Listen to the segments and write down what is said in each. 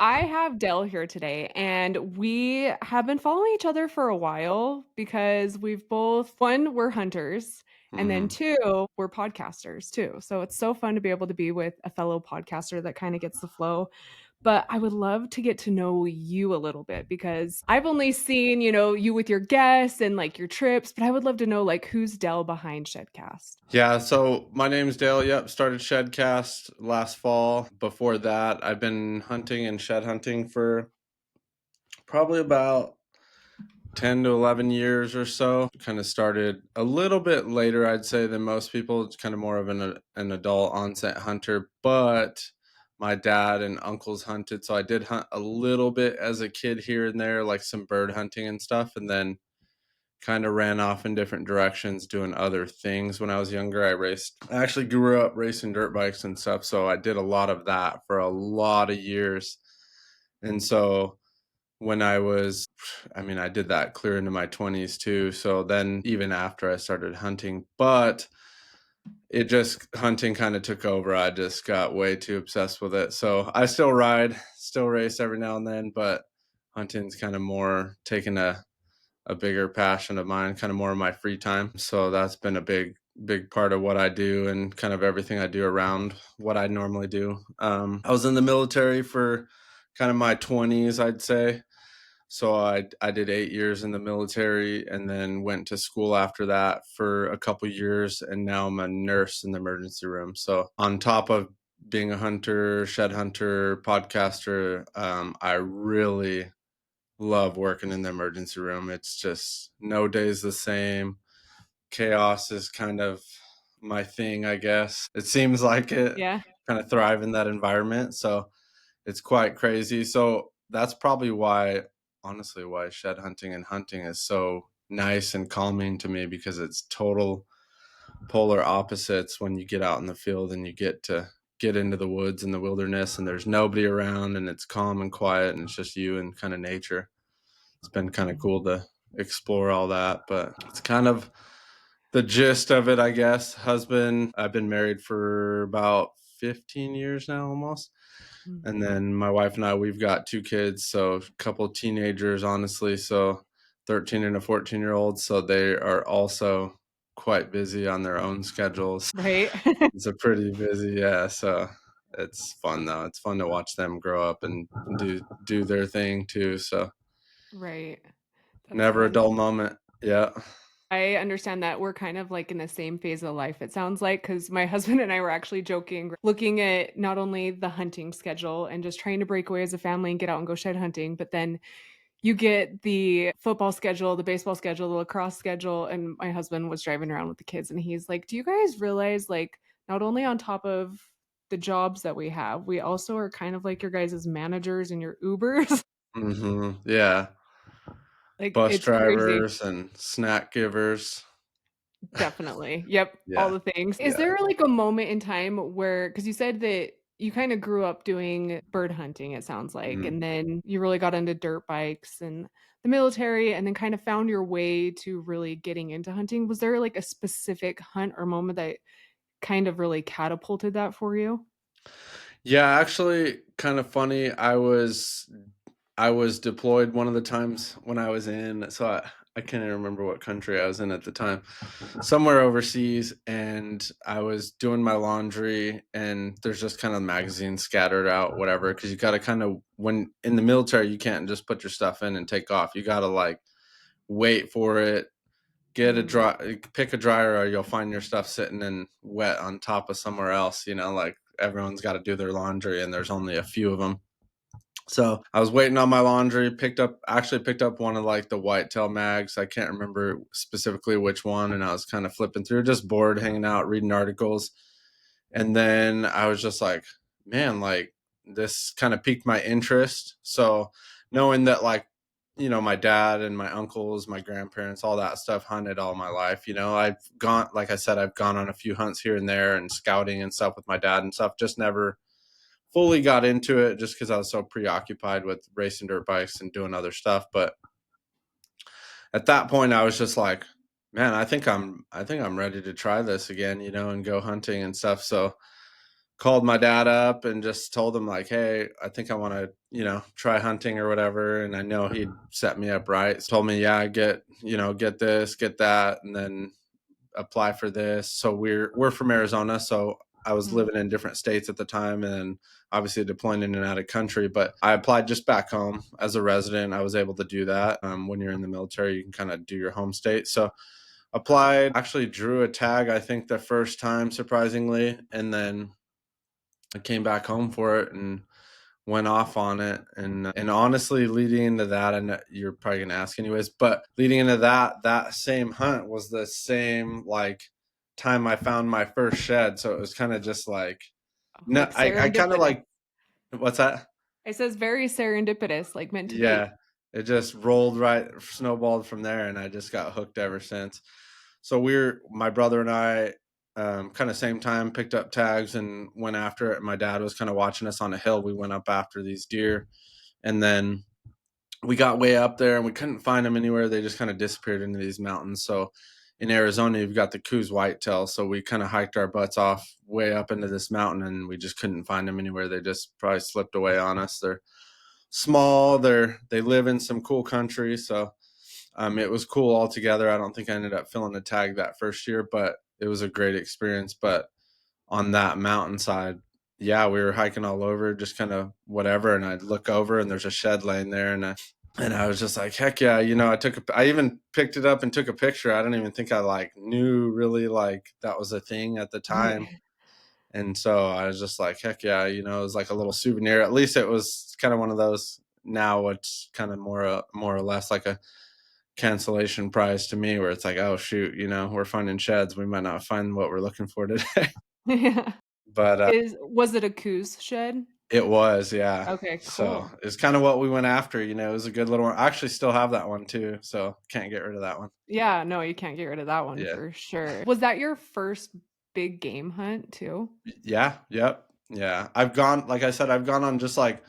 I have Dale here today, and we have been following each other for a while because we've both, one, we're hunters, and then Mhm. two, we're podcasters too. So it's so fun to be able to be with a fellow podcaster that kind of gets the flow. But I would love to get to know you a little bit because I've only seen, you with your guests and like your trips, but I would love to know like who's Dell behind Shedcast. Yeah, so my name's Dale. Yep, started Shedcast last fall. Before that, I've been hunting and shed hunting for probably about 10 to 11 years or so. Kind of started a little bit later, I'd say, than most people. It's kind of more of an adult onset hunter, but my dad and uncles hunted, so I did hunt a little bit as a kid here and there, like some bird hunting and stuff, and then kind of ran off in different directions doing other things when I was younger. I actually grew up racing dirt bikes and stuff, so I did a lot of that for a lot of years. And so when I did that clear into my 20s too. So then even after I started hunting, but it just hunting kind of took over. I just got way too obsessed with it. So I still ride, still race every now and then, but hunting's kind of more taking a bigger passion of mine, kind of more of my free time. So that's been a big part of what I do and kind of everything I do around what I normally do. I was in the military for kind of my 20s, I'd say. So I did 8 years in the military and then went to school after that for a couple years, and now I'm a nurse in the emergency room. So on top of being a hunter, shed hunter, podcaster, I really love working in the emergency room. It's just no day's the same. Chaos is kind of my thing, I guess. It seems like it. Yeah. Kind of thrive in that environment. So it's quite crazy. So that's probably why, honestly, why shed hunting and hunting is so nice and calming to me, because it's total polar opposites when you get out in the field and you get to get into the woods and the wilderness and there's nobody around and it's calm and quiet and it's just you and kind of nature. It's been kind of cool to explore all that, but it's kind of the gist of it, I guess. I've been married for about 15 years now almost. And Mhm. then my wife and I, we've got two kids, so a couple of teenagers, honestly. So 13 and a 14-year-old. So they are also quite busy on their own schedules. Right. It's a pretty busy, yeah. So it's fun though. It's fun to watch them grow up and do their thing too. So Right. That's never a fun. dull moment. Yeah. I understand that we're kind of like in the same phase of life, it sounds like, because my husband and I were actually joking, looking at not only the hunting schedule and just trying to break away as a family and get out and go shed hunting, but then you get the football schedule, the baseball schedule, the lacrosse schedule. And my husband was driving around with the kids and he's like, do you guys realize, like, not only on top of the jobs that we have, we also are kind of like your guys' managers and your Ubers? Yeah. Like, Bus it's crazy. drivers and snack givers. Definitely. Yep, all Yeah. the things. Is Yeah. there, like, a moment in time where, because you said that you kinda grew up doing bird hunting, it sounds like, Mhm. and then you really got into dirt bikes and the military and then kind of found your way to really getting into hunting. Was there, like, a specific hunt or moment that kind of really catapulted that for you? Yeah, actually, kind of funny. I was deployed one of the times when I was in, so I can't even remember what country I was in at the time, somewhere overseas, and I was doing my laundry, and there's just kind of magazines scattered out, whatever, because you got to kind of, when in the military, you can't just put your stuff in and take off. You got to like wait for it, Mm, pick a dryer, or you'll find your stuff sitting in wet on top of somewhere else. Like everyone's got to do their laundry, and there's only a few of them. So I was waiting on my laundry, actually picked up one of like the whitetail mags. I can't remember specifically which one. And I was kind of flipping through, just bored, hanging out, reading articles. And then I was just like, man, like this kind of piqued my interest. So knowing that like, my dad and my uncles, my grandparents, all that stuff hunted all my life. Like I said, I've gone on a few hunts here and there and scouting and stuff with my dad and stuff, just never fully got into it just because I was so preoccupied with racing dirt bikes and doing other stuff. But at that point, I was just like, man, I think I'm ready to try this again, and go hunting and stuff. So called my dad up and just told him like, hey, I think I want to, try hunting or whatever. And I know he'd set me up right. So told me, yeah, get this, get that, and then apply for this. So we're from Arizona, so I was Mm. living in different states at the time and obviously deploying in and out of country, but I applied just back home as a resident. I was able to do that. When you're in the military, you can kind of do your home state. So applied, actually drew a tag, I think the first time, surprisingly, and then I came back home for it and went off on it. And honestly, leading into that, and you're probably gonna ask anyways, but leading into that same hunt was the same like time I found my first shed. So it was kind of just like, no, Like I kind of serendipitous. like, what's that? It says very serendipitous, like meant to be. Yeah, it just rolled right, snowballed from there, and I just got hooked ever since. So my brother and I, kind of same time, picked up tags and went after it. My dad was kind of watching us on a hill. We went up after these deer, and then we got way up there and we couldn't find them anywhere. They just kind of disappeared into these mountains. So in Arizona, you've got the Coues whitetail. So we kind of hiked our butts off way up into this mountain and we just couldn't find them anywhere. They just probably slipped away on us. They're small. They live in some cool country. So it was cool altogether. I don't think I ended up filling a tag that first year, but it was a great experience. But on that mountainside, yeah, we were hiking all over, just kind of whatever. And I'd look over and there's a shed laying there. And I was just like, heck yeah, I even picked it up and took a picture. I don't even think I like knew really like that was a thing at the time. And so I was just like, heck yeah, it was like a little souvenir. At least it was kind of one of those. Now it's kind of more or less like a cancellation prize to me, where it's like, oh shoot, we're finding sheds. We might not find what we're looking for today. Yeah. But Was it a coos shed? it was, yeah. Okay, So cool. it's kind of what we went after. It was a good little one. I actually still have that one too, so can't get rid of that one. Yeah, no, you can't get rid of that one Yeah. for sure. Was that your first big game hunt too? Yeah. Yep. Yeah. Like I said, I've gone on just like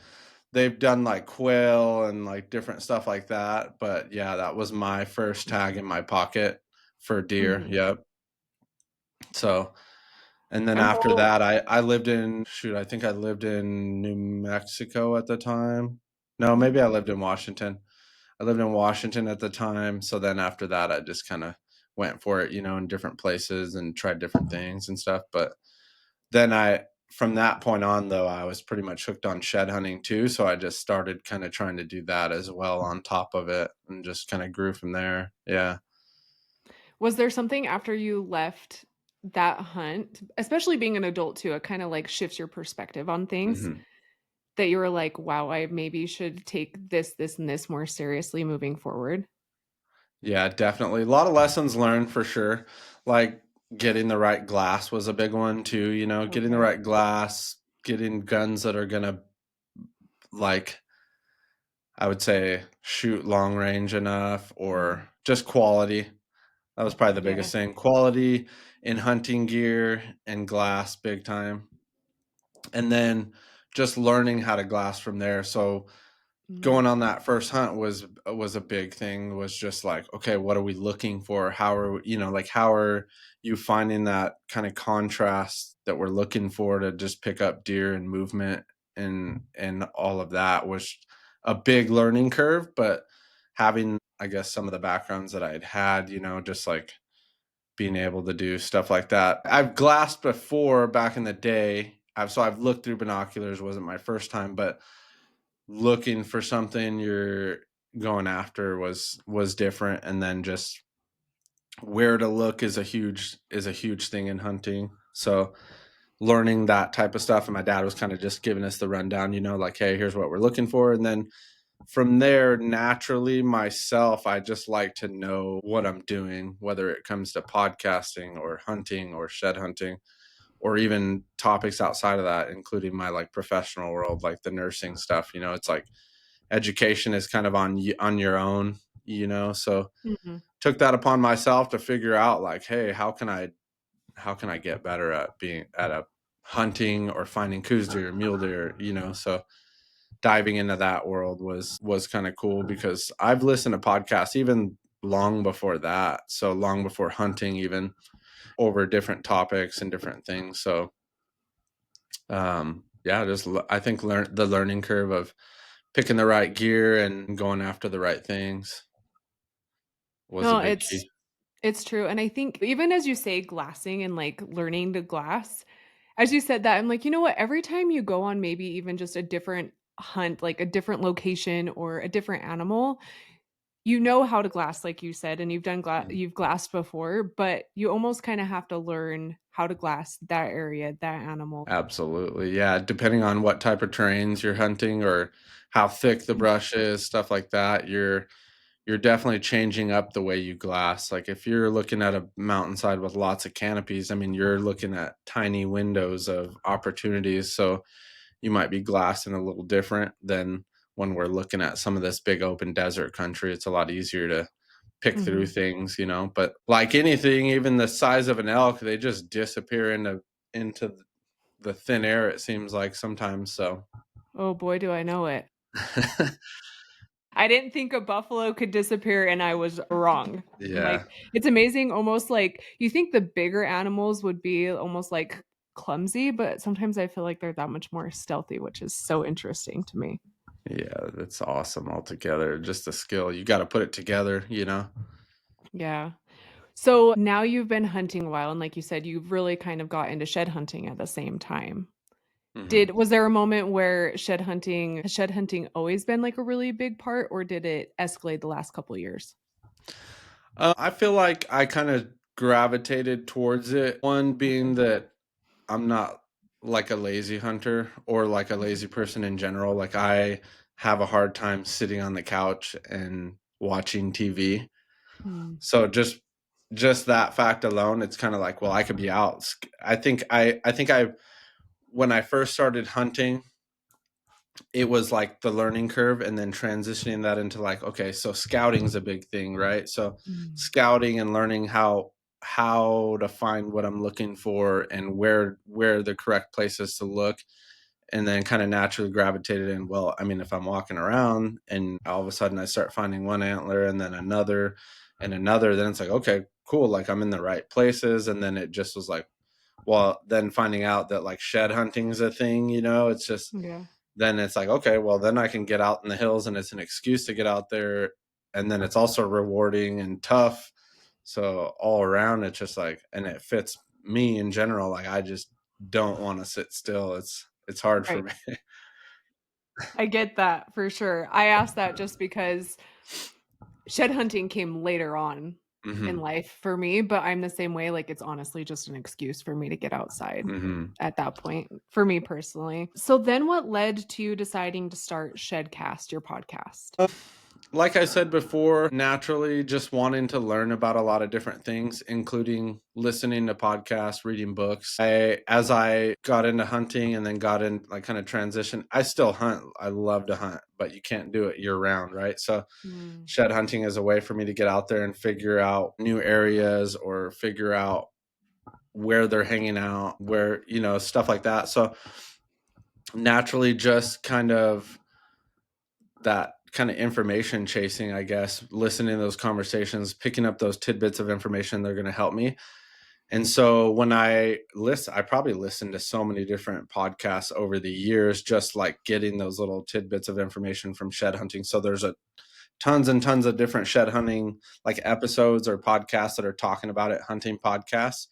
they've done like quail and like different stuff like that. But yeah, that was my first tag in my pocket for deer. Mhm. Yep. So, and then And after well, that, I lived in, shoot, I think I lived in New Mexico at the time. No, maybe I lived in Washington. I lived in Washington at the time. So then after that, I just kind of went for it, in different places and tried different things and stuff. But then from that point on, though, I was pretty much hooked on shed hunting too. So I just started kind of trying to do that as well on top of it and just kind of grew from there. Yeah. was there something after you left that hunt, especially being an adult too, it kinda, like, shifts your perspective on things Hmm. that you were like, "Wow, I maybe should take this, and this more seriously moving forward?" Yeah, definitely. A lot of lessons learned for sure. Like getting the right glass was a big one too, getting the Okay. right glass, getting guns that are going to, like, I would say, shoot long range enough, Mhm. or just quality. That was probably the Yeah. biggest thing. Quality in hunting gear and glass, big time. And then just learning how to glass from there. So Mm. going on that first hunt was a big thing. Was just like, okay, what are we looking for? How are like, how are you finding that kind of contrast that we're looking for to just pick up deer and movement, and all of that was a big learning curve. But having, I guess, some of the backgrounds that I'd had, just like being able to do stuff like that. I've glassed before back in the day. I've looked through binoculars. Wasn't my first time, but looking for something you're going after was different. And then just where to look is a huge thing in hunting. So learning that type of stuff, and my dad was kind of just giving us the rundown, like, hey, here's what we're looking for. And then from there, naturally, myself, I just like to know what I'm doing, whether it comes to podcasting or hunting or shed hunting, or even topics outside of that, including my like professional world, like the nursing stuff. It's like education is kind of on your own, so Mhm. took that upon myself to figure out like, hey, how can I get better at being at a hunting or finding coos deer, mule deer, so diving into that world was kind of cool, because I've listened to podcasts even long before that, so long before hunting, even over different topics and different things. So Yeah, I think the learning curve of picking the right gear and going after the right things was a No, big key. it's true, and I think even as you say glassing and, like, learning to glass, as you said that, I'm like, "You know what? Every time you go on maybe even just a different hunt, like a different location or a different animal, you know how to glass, like you said, and Mhm. you've glassed before, but you almost kinda have to learn how to glass that area, that animal." Absolutely, yeah, depending on what type of terrains you're hunting or how thick the brush is, stuff like that, you're definitely changing up the way you glass. Like, if you're looking at a mountainside with lots of canopies, I mean, you're looking at tiny windows of opportunities, so you might be glassing a little different than when we're looking at some of this big open desert country. It's a lot easier to pick through Mhm. things, but like anything, even the size of an elk, they just disappear into the thin air, it seems like sometimes, so Oh boy, do I know it. I didn't think a buffalo could disappear, and I was wrong. Yeah, Like, it's amazing, almost like you think the bigger animals would be almost, like, clumsy, but sometimes I feel like they're that much more stealthy, which is so interesting to me. yeah, that's awesome altogether, just a skill, you gotta put it together. Yeah. So, now you've been hunting a while, and like you said, you've really kind of got into shed hunting at the same time. Mhm. Did was there a moment where shed hunting always been, like, a really big part, or did it escalate the last couple years? I feel like I kinda gravitated towards it, one being that I'm not like a lazy hunter or like a lazy person in general, like, I have a hard time sitting on the couch and watching TV. Mm, So just that fact alone, it's kinda like, well, I could be out. I think I when I first started hunting, it was like the learning curve and then transitioning that into like, okay, so scouting's a big thing, right? So mm, scouting and learning how to find what I'm looking for and where the correct places to look, and then kind of naturally gravitated in. Well, I mean, if I'm walking around and all of a sudden I start finding one antler and then another and another, then it's like, okay, cool, like I'm in the right places. And then it just was like, well, then finding out that like shed hunting is a thing, it's just yeah, then it's like, okay, well, then I can get out in the hills and it's an excuse to get out there. And then it's also rewarding and tough. So all around, it's just like, and it fits me in general. Like, I just don't want to sit still. It's hard for right. me. I get that for sure. I asked that just because shed hunting came later on in Hmm. life for me, but I'm the same way, like, it's honestly just an excuse for me to get outside Hmm. at that point, for me personally. So then what led to you deciding to start Shedcast, your podcast? Like I said before, naturally just wanting to learn about a lot of different things, including listening to podcasts, reading books. As I got into hunting and then got in, like kind of transition, I still hunt. I love to hunt, but you can't do it year round, right? So Mm, shed hunting is a way for me to get out there and figure out new areas or figure out where they're hanging out, stuff like that. So naturally just kind of that kind of information chasing, I guess, listening to those conversations, picking up those tidbits of information, they're going to help me. And so when I probably listened to so many different podcasts over the years, just like getting those little tidbits of information from shed hunting. So there's a tons and tons of different shed hunting like episodes or podcasts that are talking about it, hunting podcasts.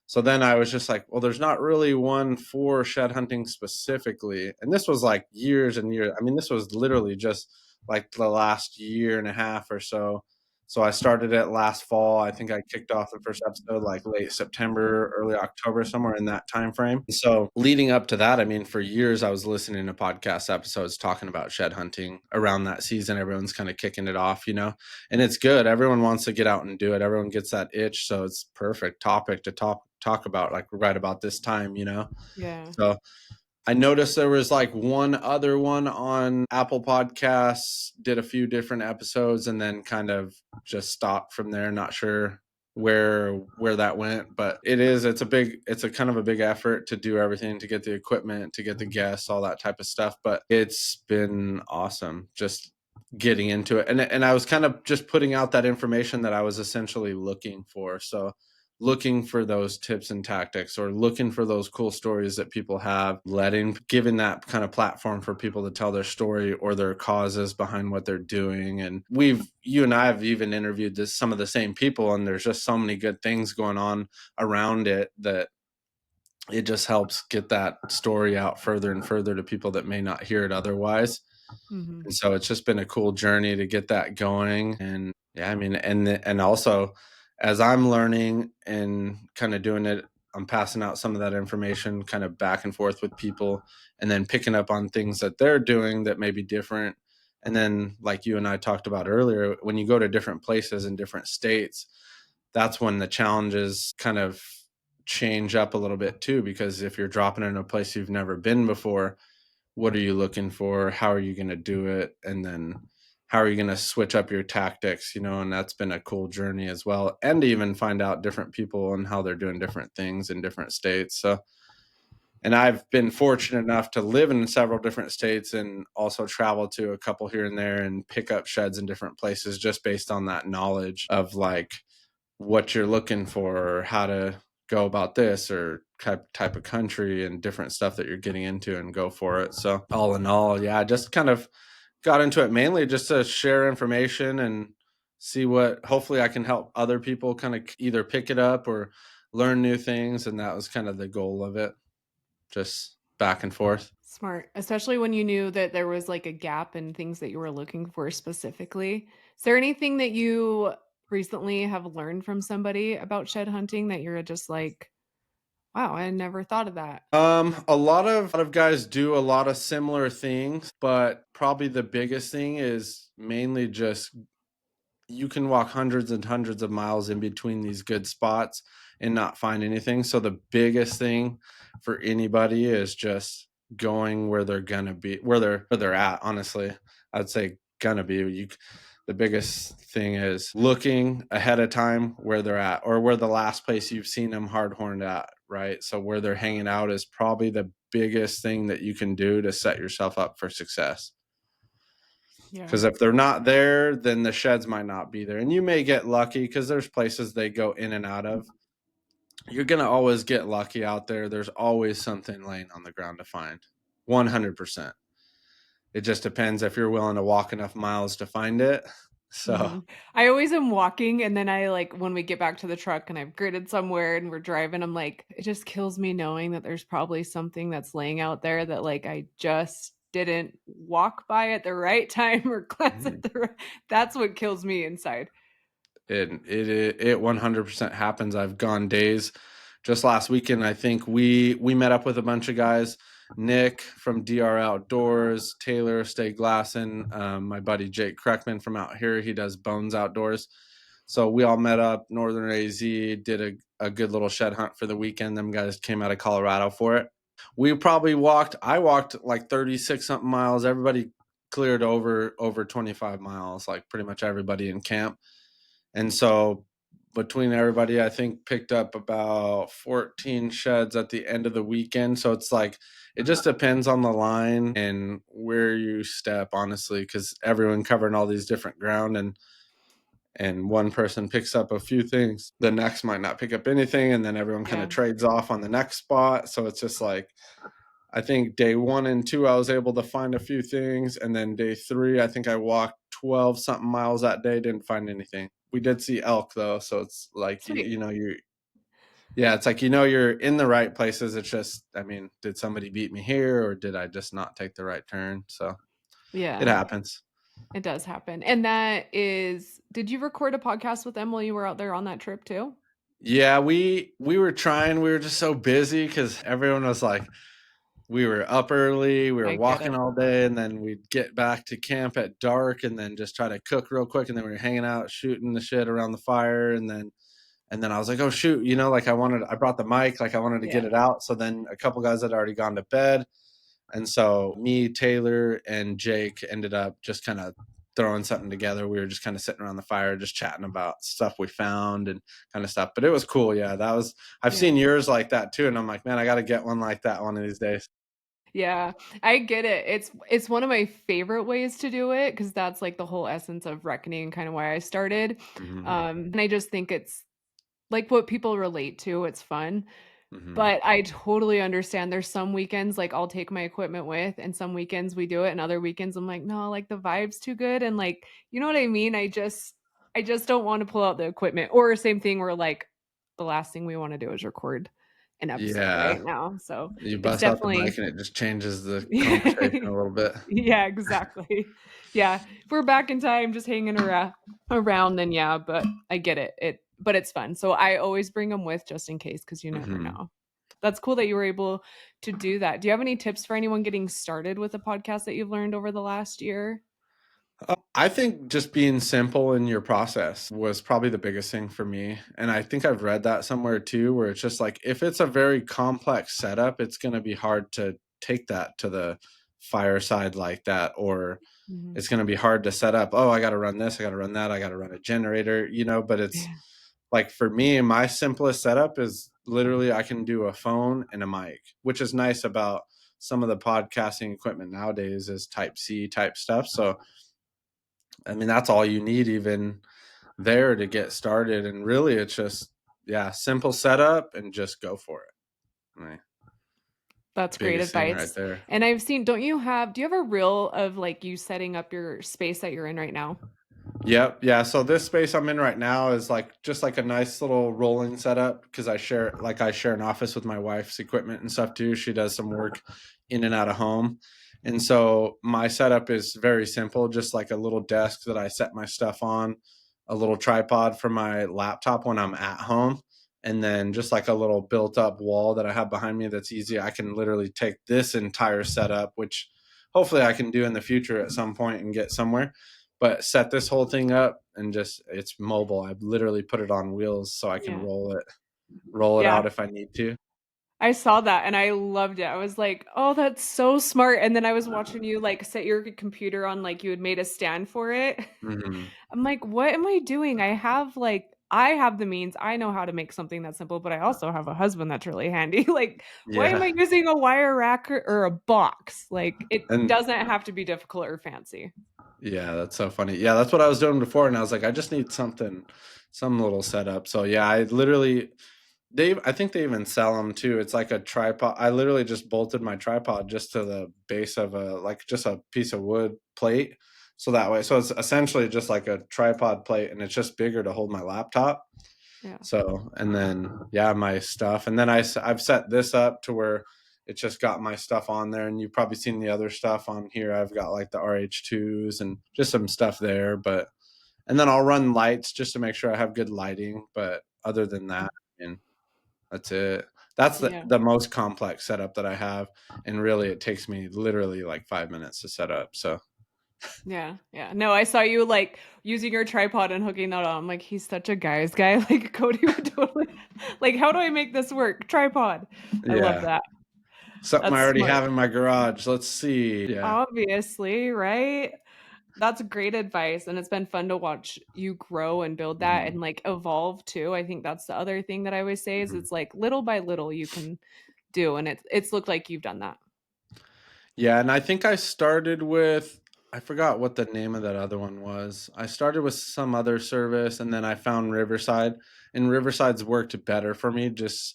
So then I was just like, well, there's not really one for shed hunting specifically. And this was like years and years. I mean, this was literally just like the last year and a half or so. So I started it last fall. I think I kicked off the first episode like late September, early October, somewhere in that time frame. So leading up to that, I mean, for years I was listening to podcast episodes talking about shed hunting around that season. Everyone's kind of kicking it off, and it's good. Everyone wants to get out and do it. Everyone gets that itch, so it's perfect topic to talk about like right about this time. yeah. So I noticed there was like one other one on Apple Podcasts, did a few different episodes and then kind of just stopped from there. Not sure where that went, but it's a kind of a big effort to do everything, to get the equipment, to get the guests, all that type of stuff. But it's been awesome just getting into it. And I was kind of just putting out that information that I was essentially looking for. So looking for those tips and tactics or looking for those cool stories that people have, giving that kind of platform for people to tell their story or their causes behind what they're doing. And you and I have even interviewed some of the same people, and there's just so many good things going on around it that it just helps get that story out further and further to people that may not hear it otherwise. Mhm. And so it's just been a cool journey to get that going. And yeah, I mean, and also as I'm learning and kind of doing it, I'm passing out some of that information kind of back and forth with people, and then picking up on things that they're doing that may be different. And then, like you and I talked about earlier, when you go to different places in different states, that's when the challenges kind of change up a little bit too, because if you're dropping in a place you've never been before, what are you looking for? How are you going to do it? And then how are you going to switch up your tactics? And that's been a cool journey as well. And to even find out different people and how they're doing different things in different states. So, and I've been fortunate enough to live in several different states and also travel to a couple here and there and pick up sheds in different places just based on that knowledge of like what you're looking for or how to go about this or type of country and different stuff that you're getting into and go for it. So all in all, yeah, I just kind of got into it mainly just to share information and see what hopefully I can help other people kind of either pick it up or learn new things. And that was kind of the goal of it, just back and forth. Smart, especially when you knew that there was, like, a gap in things that you were looking for specifically. Is there anything that you recently have learned from somebody about shed hunting that you're just like, "Wow, I never thought of that." A lot of guys do a lot of similar things, but probably the biggest thing is mainly just you can walk hundreds and hundreds of miles in between these good spots and not find anything. So the biggest thing for anybody is just going where they're gonna be, where they're at. Honestly, I'd say gonna be. The biggest thing is looking ahead of time where they're at, or where the last place you've seen them hard horned at. Right. So where they're hanging out is probably the biggest thing that you can do to set yourself up for success. Yeah. Because if they're not there, then the sheds might not be there. And you may get lucky because there's places they go in and out of. You're going to always get lucky out there. There's always something laying on the ground to find. 100%. It just depends if you're willing to walk enough miles to find it. So, Mhm. I always am walking, and then I, like when we get back to the truck and I've gridded somewhere and we're driving, I'm like, it just kills me knowing that there's probably something that's laying out there that, like, I just didn't walk by at the right time or glance mhm. at the ri that's what kills me inside. It 100% happens. I've gone days. Just last weekend, I think we met up with a bunch of guys. Nick from DR Outdoors, Taylor Stay Glasson, my buddy Jake Kreckman from out here. He does Bones Outdoors. So we all met up. Northern AZ did a good little shed hunt for the weekend. Them guys came out of Colorado for it. We probably walked. I walked like 36 something miles. Everybody cleared over 25 miles. Like pretty much everybody in camp. And so between everybody, I think picked up about 14 sheds at the end of the weekend. So it's like it just depends on the line and where you step, honestly, because everyone covering all these different ground and one person picks up a few things, the next might not pick up anything, and then everyone kind Yeah. of trades off on the next spot. So it's just like I think day 1 and 2, I was able to find a few things. And then day 3, I think I walked 12 something miles that day, didn't find anything. We did see elk though. So it's like, Sweet. yeah, it's like, you're in the right places. It's just, I mean, did somebody beat me here or did I just not take the right turn? So it Yeah, happens. it does happen, and that is did you record a podcast with them while you were out there on that trip too? Yeah, we were trying. We were just so busy because everyone was like, we were up early, we were I get walking it. all day, and then we'd get back to camp at dark and then just try to cook real quick, and then we were hanging out, shooting the shit around the fire, and then I was like, "Oh shoot," like I brought the mic, like I wanted to get Yeah, it out. So then a couple guys had already gone to bed, and so me, Taylor, and Jake ended up just kind of throwing something together. We were just kind of sitting around the fire, just chatting about stuff we found and kind of stuff. But it was cool. Yeah, I've yeah. seen yours like that too, and I'm like, man, I got to get one like that one of these days. Yeah, I get it. It's one of my favorite ways to do it because that's, like, the whole essence of reckoning and kinda why I started, Mhm. and I just think like what people relate to, it's fun. Hmm. But I totally understand there's some weekends, like, I'll take my equipment with, and some weekends we do it, and other weekends I'm like, "No, like, the vibe's too good," and, like, you know what I mean? I just don't wanna pull out the equipment, or same thing where, like, the last thing we wanna do is record an episode Yeah. right now, so You it's bust out the mic definitely and it just changes the conversation a little bit. Yeah, exactly. Yeah, if we're back in time just hanging around, then yeah, but I get it. But it's fun. So I always bring them with just in case because you never Hmm. know. That's cool that you were able to do that. Do you have any tips for anyone getting started with a podcast that you've learned over the last year? I think just being simple in your process was probably the biggest thing for me. And I think I've read that somewhere too, where it's just like if it's a very complex setup, it's going to be hard to take that to the fireside like that, or Mhm. it's going to be hard to set up. Oh, I got to run this, I got to run that, I got to run a generator, but it's Yeah. like for me, my simplest setup is literally I can do a phone and a mic, which is nice about some of the podcasting equipment nowadays is type C type stuff. So I mean, that's all you need even there to get started. And really, it's just, yeah, simple setup and just go for it. My That's great biggest thing right advice. there. And do you have a reel of like you setting up your space that you're in right now? Yep. Yeah. So this space I'm in right now is like just like a nice little rolling setup because I share an office with my wife's equipment and stuff too. She does some work in and out of home. And so my setup is very simple, just like a little desk that I set my stuff on, a little tripod for my laptop when I'm at home, and then just like a little built up wall that I have behind me that's easy. I can literally take this entire setup, which hopefully I can do in the future at some point and get somewhere, but set this whole thing up and just it's mobile. I literally put it on wheels so I can Yeah. roll it Yeah. out if I need to. I saw that and I loved it. I was like, "Oh, that's so smart." And then I was watching you like set your computer on like you had made a stand for it. Hmm. I'm like, "What am I doing? I have the means. I know how to make something that simple, but I also have a husband that's really handy." Like, why am Yeah. I using a wire rack or a box? Like, it And doesn't have to be difficult or fancy. yeah, that's so funny. Yeah, that's what I was doing before. And I was like, I just need some little setup. So yeah, I literally, I think they even sell them too. It's like a tripod. I literally just bolted my tripod just to the base of like just a piece of wood plate. So that way, so it's essentially just like a tripod plate and it's just bigger to hold my laptop. Yeah. So, and then yeah, my stuff, and then I've set this up to where it's just got my stuff on there, and you've probably seen the other stuff on here. I've got like the RH2s and just some stuff there, but and then I'll run lights just to make sure I have good lighting. But other than that, and that's it. That's the Yeah. the most complex setup that I have, and really it takes me literally like 5 minutes to set up. So Yeah, yeah. No, I saw you, like, using your tripod and hooking that on. I'm like, "He's such a guy's guy." Like, Cody would totally like, "How do I make this work? Tripod." I love yeah, that. something I That's already smart. have in my garage. Let's see. Yeah. Obviously, right? That's great advice, and it's been fun to watch you grow and build that Mhm. and, like, evolve too. I think that's the other thing that I always say is Mhm. it's, like, little by little you can do, and it's looked like you've done that. Yeah, and I think I started with I forgot what the name of that other one was. I started with some other service and then I found Riverside, and Riverside's worked better for me just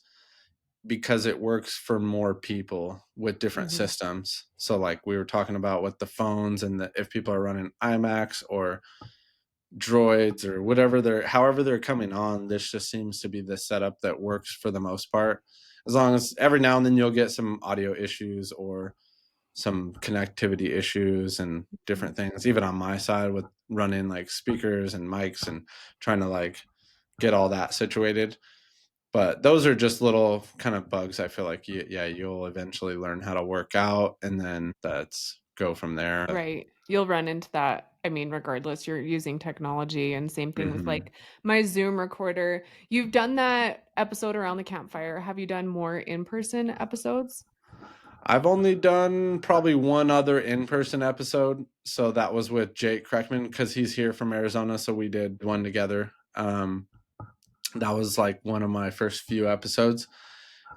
because it works for more people with different Mhm. systems. So like we were talking about with the phones and if people are running iMacs or droids or whatever however they're coming on, this just seems to be the setup that works for the most part. As long as every now and then you'll get some audio issues or some connectivity issues and Mhm. different things, even on my side with running like speakers and mics and trying to like get all that situated. But those are just little kind of bugs. I feel like yeah, you'll eventually learn how to work out, and then that's go from there. Right. You'll run into that. I mean, regardless, you're using technology and same thing with Hmm. like my Zoom recorder. You've done that episode around the campfire. Have you done more in-person episodes? I've only done probably one other in-person episode, so that was with Jake Kreckman because he's here from Arizona, so we did one together. That was like one of my first few episodes.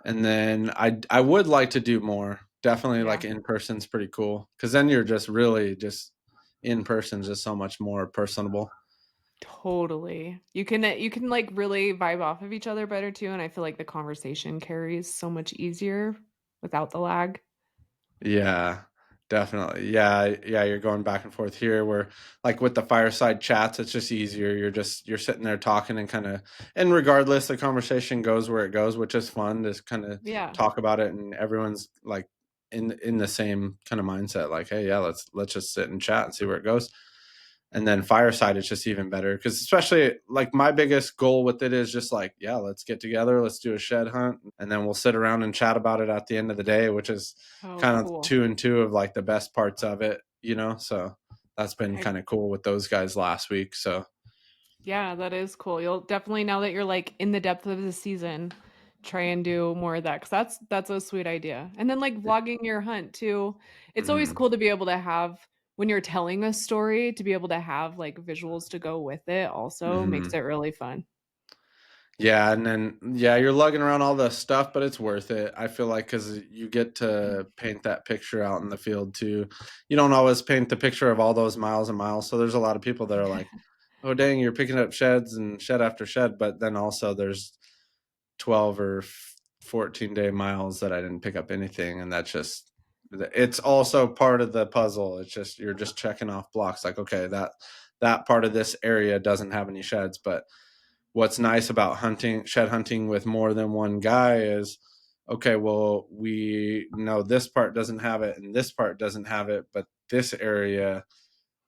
And then I would like to do more. Definitely like Yeah. in person's pretty cool because then you're just really just in person, just so much more personable. Totally. You can like really vibe off of each other better too, and I feel like the conversation carries so much easier without the lag. Yeah, definitely. Yeah, yeah, you're going back and forth here where like with the fireside chats, it's just easier. You're sitting there talking and kind of and regardless the conversation goes where it goes, which is fun to kind of Yeah. talk about it and everyone's like in the same kind of mindset like, "Hey, yeah, let's just sit and chat and see where it goes." And then fireside is just even better because especially like my biggest goal with it is just like, yeah, let's get together, let's do a shed hunt, and then we'll sit around and chat about it at the end of the day, which is Oh, kind of cool. two and two of like the best parts of it, you know. So that's been I kind of cool with those guys last week. So Yeah, that is cool. You'll definitely, now that you're like in the depth of the season, try and do more of that because that's a sweet idea. And then like vlogging your hunt too. It's always mhm, cool to be able to have when you're telling a story to be able to have like visuals to go with it also makes mhm. it really fun. Yeah, and then yeah, you're lugging around all the stuff, but it's worth it. I feel like because you get to paint that picture out in the field too. You don't always paint the picture of all those miles and miles. So there's a lot of people that are like, "Oh, dang, you're picking up sheds and shed after shed," but then also there's 12 or 14-day miles that I didn't pick up anything, and that's just it's also part of the puzzle. It's just you're just checking off blocks like, okay, that part of this area doesn't have any sheds, but what's nice about hunting shed hunting with more than one guy is okay, well, we know this part doesn't have it and this part doesn't have it, but this area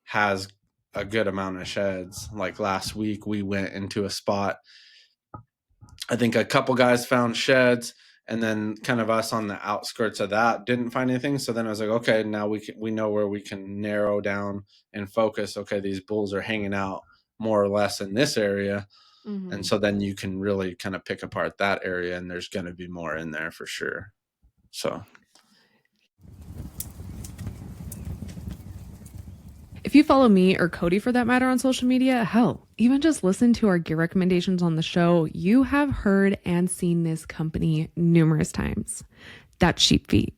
has a good amount of sheds. Like last week we went into a spot, I think a couple guys found sheds, and then kind of us on the outskirts of that didn't find anything. So then I was like, okay, now we know where we can narrow down and focus. Okay, these bulls are hanging out more or less in this area, and Mhm. so then you can really kind of pick apart that area, and there's going to be more in there for sure. So If you follow me or Cody for that matter on social media, hell, even just listen to our gear recommendations on the show, you have heard and seen this company numerous times. That's Sheep Feet.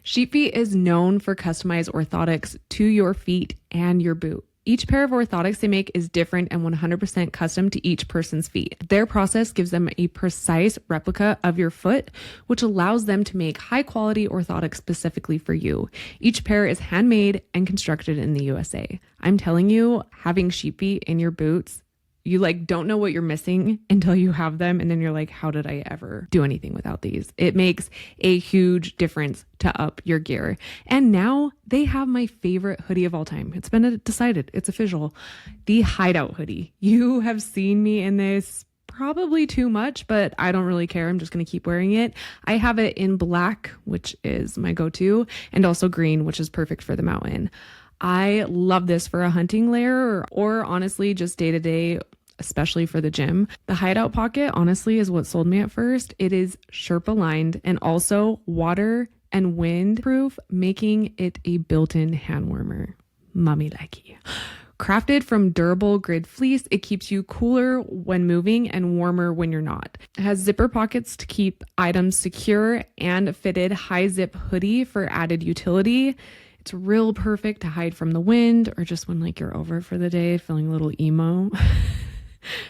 Sheep Feet is known for customized orthotics to your feet and your boot. Each pair of orthotics they make is different and 100% custom to each person's feet. Their process gives them a precise replica of your foot, which allows them to make high quality orthotics specifically for you. Each pair is handmade and constructed in the USA. I'm telling you, having sheep feet in your boots, you like don't know what you're missing until you have them, and then you're like, how did I ever do anything without these? It makes a huge difference to up your gear. And now they have my favorite hoodie of all time. It's been decided, it's official, the hideout hoodie. You have seen me in this probably too much, but I don't really care. I'm just going to keep wearing it. I have it in black, which is my go-to, and also green, which is perfect for the mountain. I love this for a hunting layer or honestly just day to day, especially for the gym. The hideout pocket, honestly, is what sold me at first. It is Sherpa lined and also water and wind proof, making it a built in hand warmer. Mummy likey. Crafted from durable grid fleece, it keeps you cooler when moving and warmer when you're not. It has zipper pockets to keep items secure and a fitted high zip hoodie for added utility. It's real perfect to hide from the wind or just when like you're over for the day feeling a little emo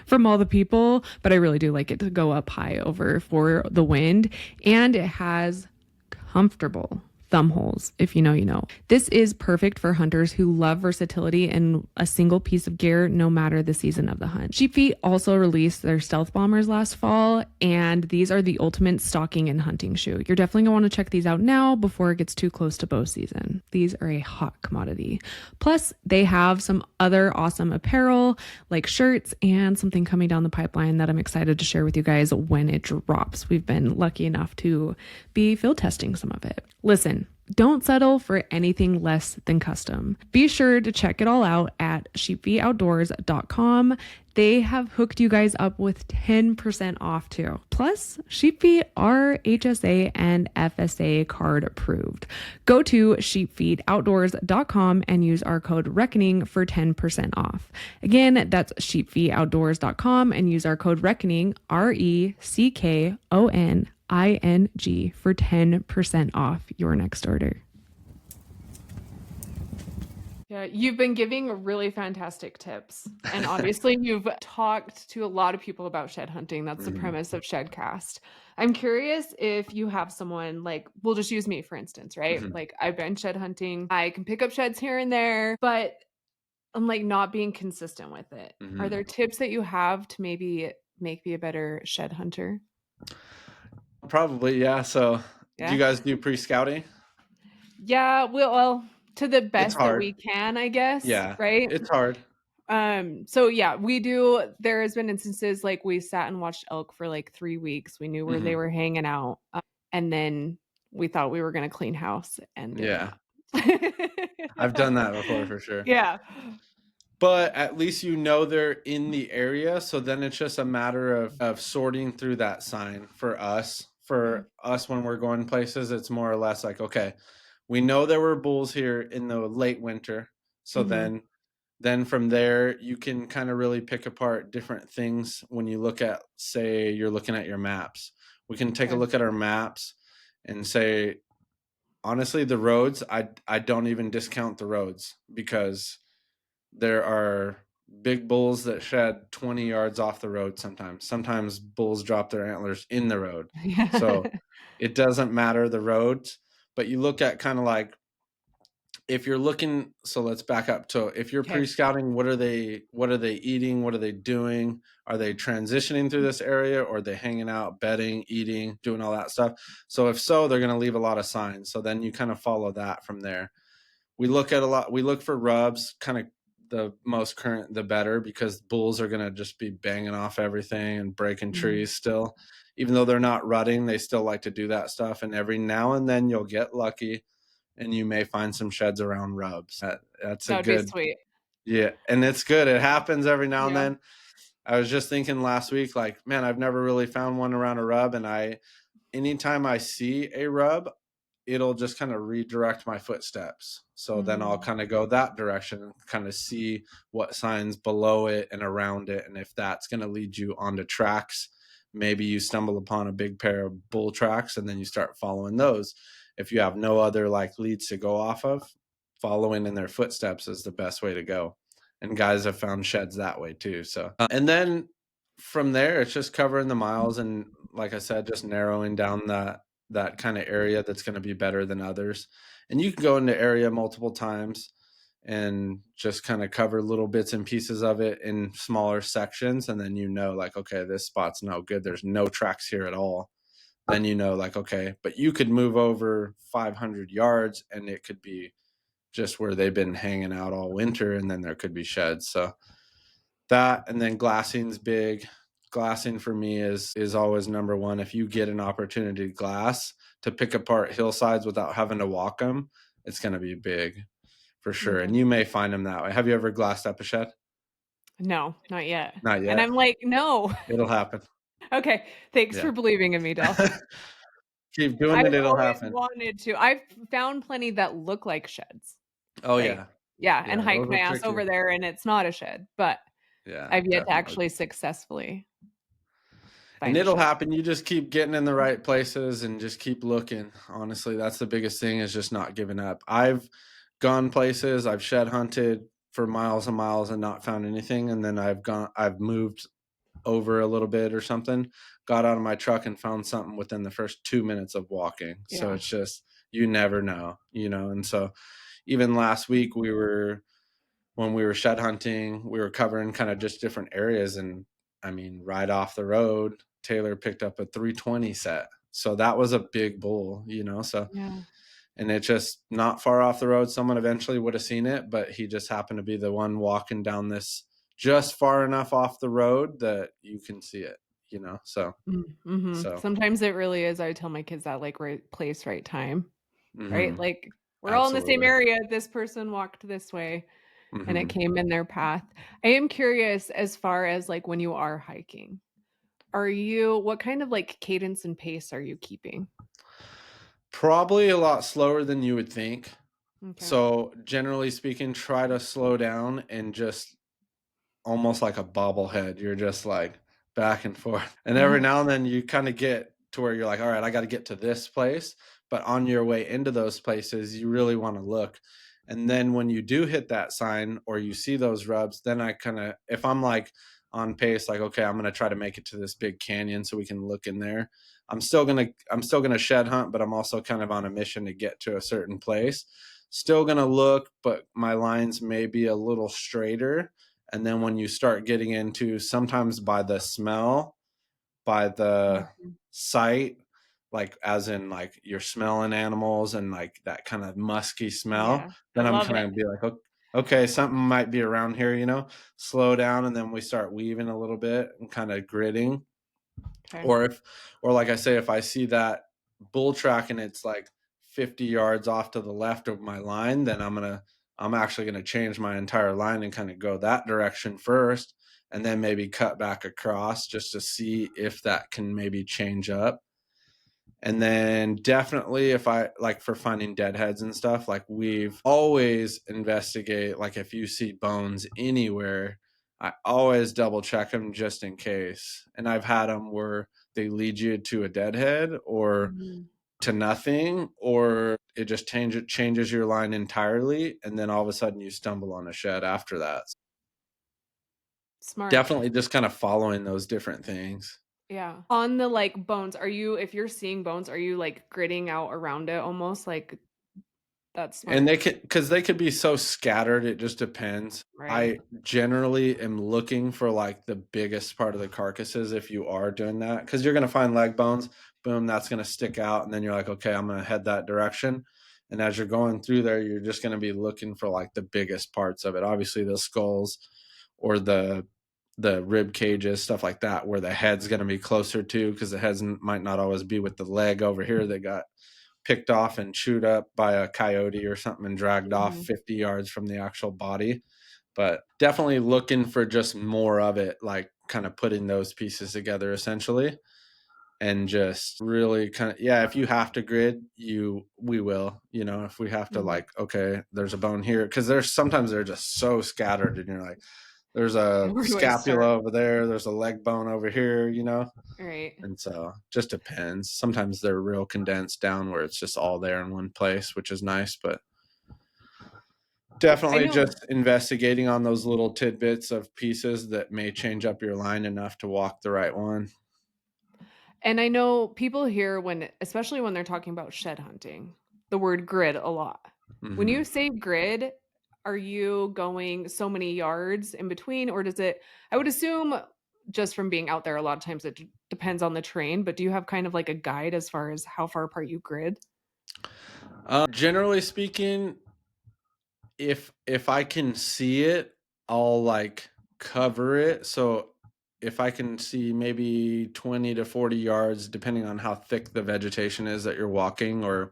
from all the people, but I really do like it to go up high over for the wind, and it has comfortable thumb holes. If you know, you know. This is perfect for hunters who love versatility and a single piece of gear no matter the season of the hunt. Sheep Feet also released their stealth bombers last fall, and these are the ultimate stalking and hunting shoe. You're definitely going to want to check these out now before it gets too close to bow season. These are a hot commodity. Plus, they have some other awesome apparel like shirts and something coming down the pipeline that I'm excited to share with you guys when it drops. We've been lucky enough to be field testing some of it. Listen, don't settle for anything less than custom. Be sure to check it all out at sheepfeetoutdoors.com. They have hooked you guys up with 10% off too. Plus, Sheep Feet are HSA and FSA card approved. Go to sheepfeetoutdoors.com and use our code RECKONING for 10% off. Again, that's sheepfeetoutdoors.com and use our code RECKONING, RECKONING, for 10% off your next order. Yeah, you've been giving really fantastic tips, and obviously you've talked to a lot of people about shed hunting. That's the Mhm. premise of Shedcast. I'm curious if you have someone like we'll just use me for instance, right? Mhm. Like I've been shed hunting. I can pick up sheds here and there, but I'm like not being consistent with it. Are Mhm. there tips that you have to maybe make me a better shed hunter? Probably, yeah. So, do Yeah. you guys do pre-scouting? Yeah, well, to the It's best that hard. we can, I guess, Yeah, right? it's hard. So yeah, we do there has been instances like we sat and watched elk for like 3 weeks. We knew where they Mhm. were hanging out, and then we thought we were gonna clean house and did Yeah. not. I've done that before for sure. Yeah. But at least you know they're in the area, so then it's just a matter of sorting through that sign for us. For us, when we're going places, it's more or less like, okay, we know there were bulls here in the late winter. So Mhm. then from there you can kind of really pick apart different things when you look at, say, you're looking at your maps. We can take a Okay. look at our maps and say, honestly, the roads, I don't even discount the roads because there are big bulls that shed 20 yards off the road sometimes. Sometimes bulls drop their antlers in the road. So Yeah. it doesn't matter the roads, but you look at kind of like, if you're looking, so let's back up to, if you're 'Kay. pre-scouting, what are they eating, what are they doing, are they transitioning through this area, or are they hanging out, bedding, eating, doing all that stuff? So if so, they're going to leave a lot of signs, so then you kind of follow that from there. We look for rubs, kind of the most current the better, because bulls are going to just be banging off everything and breaking Mhm. trees still. Even though they're not rutting, they still like to do that stuff, and every now and then you'll get lucky and you may find some sheds around rubs. That's a That would be good, sweet. yeah, and it's good. It happens every now and Yeah. then. I was just thinking last week, like, man, I've never really found one around a rub, and anytime I see a rub, it'll just kind of redirect my footsteps. So then I'll Mhm. kind of go that direction and kind of see what signs below it and around it. And if that's going to lead you onto tracks, maybe you stumble upon a big pair of bull tracks and then you start following those. If you have no other like leads to go off of, following in their footsteps is the best way to go. And guys have found sheds that way too. So, and then from there, it's just covering the miles and, like I said, just narrowing down that kind of area that's going to be better than others. And you can go into area multiple times and just kind of cover little bits and pieces of it in smaller sections, and then like, okay, this spot's no good, there's no tracks here at all. Then like, okay, but you could move over 500 yards and it could be just where they've been hanging out all winter, and then there could be sheds. So that, and then glassing's big. Glassing for me is always number one. If you get an opportunity to glass, to pick apart hillsides without having to walk them, it's going to be big for sure. Okay. And you may find them that way. Have you ever glassed up a shed? No, not yet. Not And yet. I'm like, "No." It'll happen. Okay, thanks Yeah. for believing in me, Dell. Keep doing I've it, it'll always happen. wanted to. I've found plenty that look like sheds. Oh Like yeah. yeah, and Yeah, hiked those my are ass over trickier. there, and it's not a shed, but Yeah, I've yet to definitely. actually successfully And find a it'll shed. happen. You just keep getting in the right places and just keep looking. Honestly, that's the biggest thing, is just not giving up. I've gone places, I've shed hunted for miles and miles and not found anything. And then I've moved over a little bit or something, got out of my truck and found something within the first 2 minutes of walking. So Yeah. it's just, you never know. And so even last week, when we were shed hunting, we were covering kind of just different areas. And I mean, right off the road, Taylor picked up a 320 set. So that was a big bull. So, Yeah. and it just not far off the road. Someone eventually would have seen it, but he just happened to be the one walking down this just far enough off the road that you can see it. So, Mhm. so, Sometimes it really is. I tell my kids that, like, right place, right time, right? hmm, Like, we're all in the same absolutely. area. This person walked this way, and it Hmm. came in their path. I am curious as far as, like, when you are hiking, what kind of, like, cadence and pace are you keeping? Probably a lot slower than you would think. Okay. So, generally speaking, try to slow down and just almost like a bobblehead. You're just like back and forth. And every now and then you kind of get to where you're like, all right, I got to get to this place. But on your way into those places, you really want to look. And then when you do hit that sign or you see those rubs, then I kind of, if I'm like on pace, like, okay, I'm going to try to make it to this big canyon so we can look in there. I'm still going to shed hunt, but I'm also kind of on a mission to get to a certain place. Still going to look, but my lines may be a little straighter. And then when you start getting into, sometimes by the smell, by the Mhm. sight, like as in like you're smelling animals and like that kind of musky smell, Yeah, I then I'm love kind it. of be like, okay, something might be around here, slow down. And then we start weaving a little bit and kind of gridding. Okay. Or or like I say, if I see that bull track and it's like 50 yards off to the left of my line, then I'm actually gonna change my entire line and kind of go that direction first, and then maybe cut back across just to see if that can maybe change up. And then definitely if I like for finding deadheads and stuff, like we've always investigate, like if you see bones anywhere, I always double check them just in case. And I've had them where they lead you to a deadhead or Mhm. to nothing, or it just changes your line entirely. And then all of a sudden you stumble on a shed after that. Smart. Definitely just kind of following those different things. Yeah. On the, like, bones, are you if you're seeing bones, are you, like, gridding out around it almost? Like, that's And smart. they could, because they could be so scattered, it just depends. Right. I generally am looking for like the biggest part of the carcasses if you are doing that, because you're going to find leg bones. Boom, that's going to stick out. And then you're like, okay, I'm going to head that direction. And as you're going through there, you're just going to be looking for like the biggest parts of it. Obviously, the skulls or the rib cages, stuff like that, where the head's going to be closer to, because the heads might not always be with the leg over here that got picked off and chewed up by a coyote or something and dragged off Mhm. 50 yards from the actual body. But definitely looking for just more of it, like kind of putting those pieces together essentially. And just really kind of, yeah, if you have to grid, we will, if we have to, Mhm. like, okay, there's a bone here. Cause there's sometimes they're just so scattered and you're like, there's a Where do I start? scapula over there, there's a leg bone over here. Right. And so just depends. Sometimes they're real condensed down where it's just all there in one place, which is nice, but I definitely know. just investigating on those little tidbits of pieces that may change up your line enough to walk the right one. And I know people hear when especially when they're talking about shed hunting, the word grid a lot. When you Hmm. say grid, are you going so many yards in between, or does it I would assume just from being out there, a lot of times it depends on the terrain, but do you have kind of like a guide as far as how far apart you grid? Generally speaking, if I can see it, I'll like cover it. So if I can see maybe 20 to 40 yards, depending on how thick the vegetation is that you're walking, or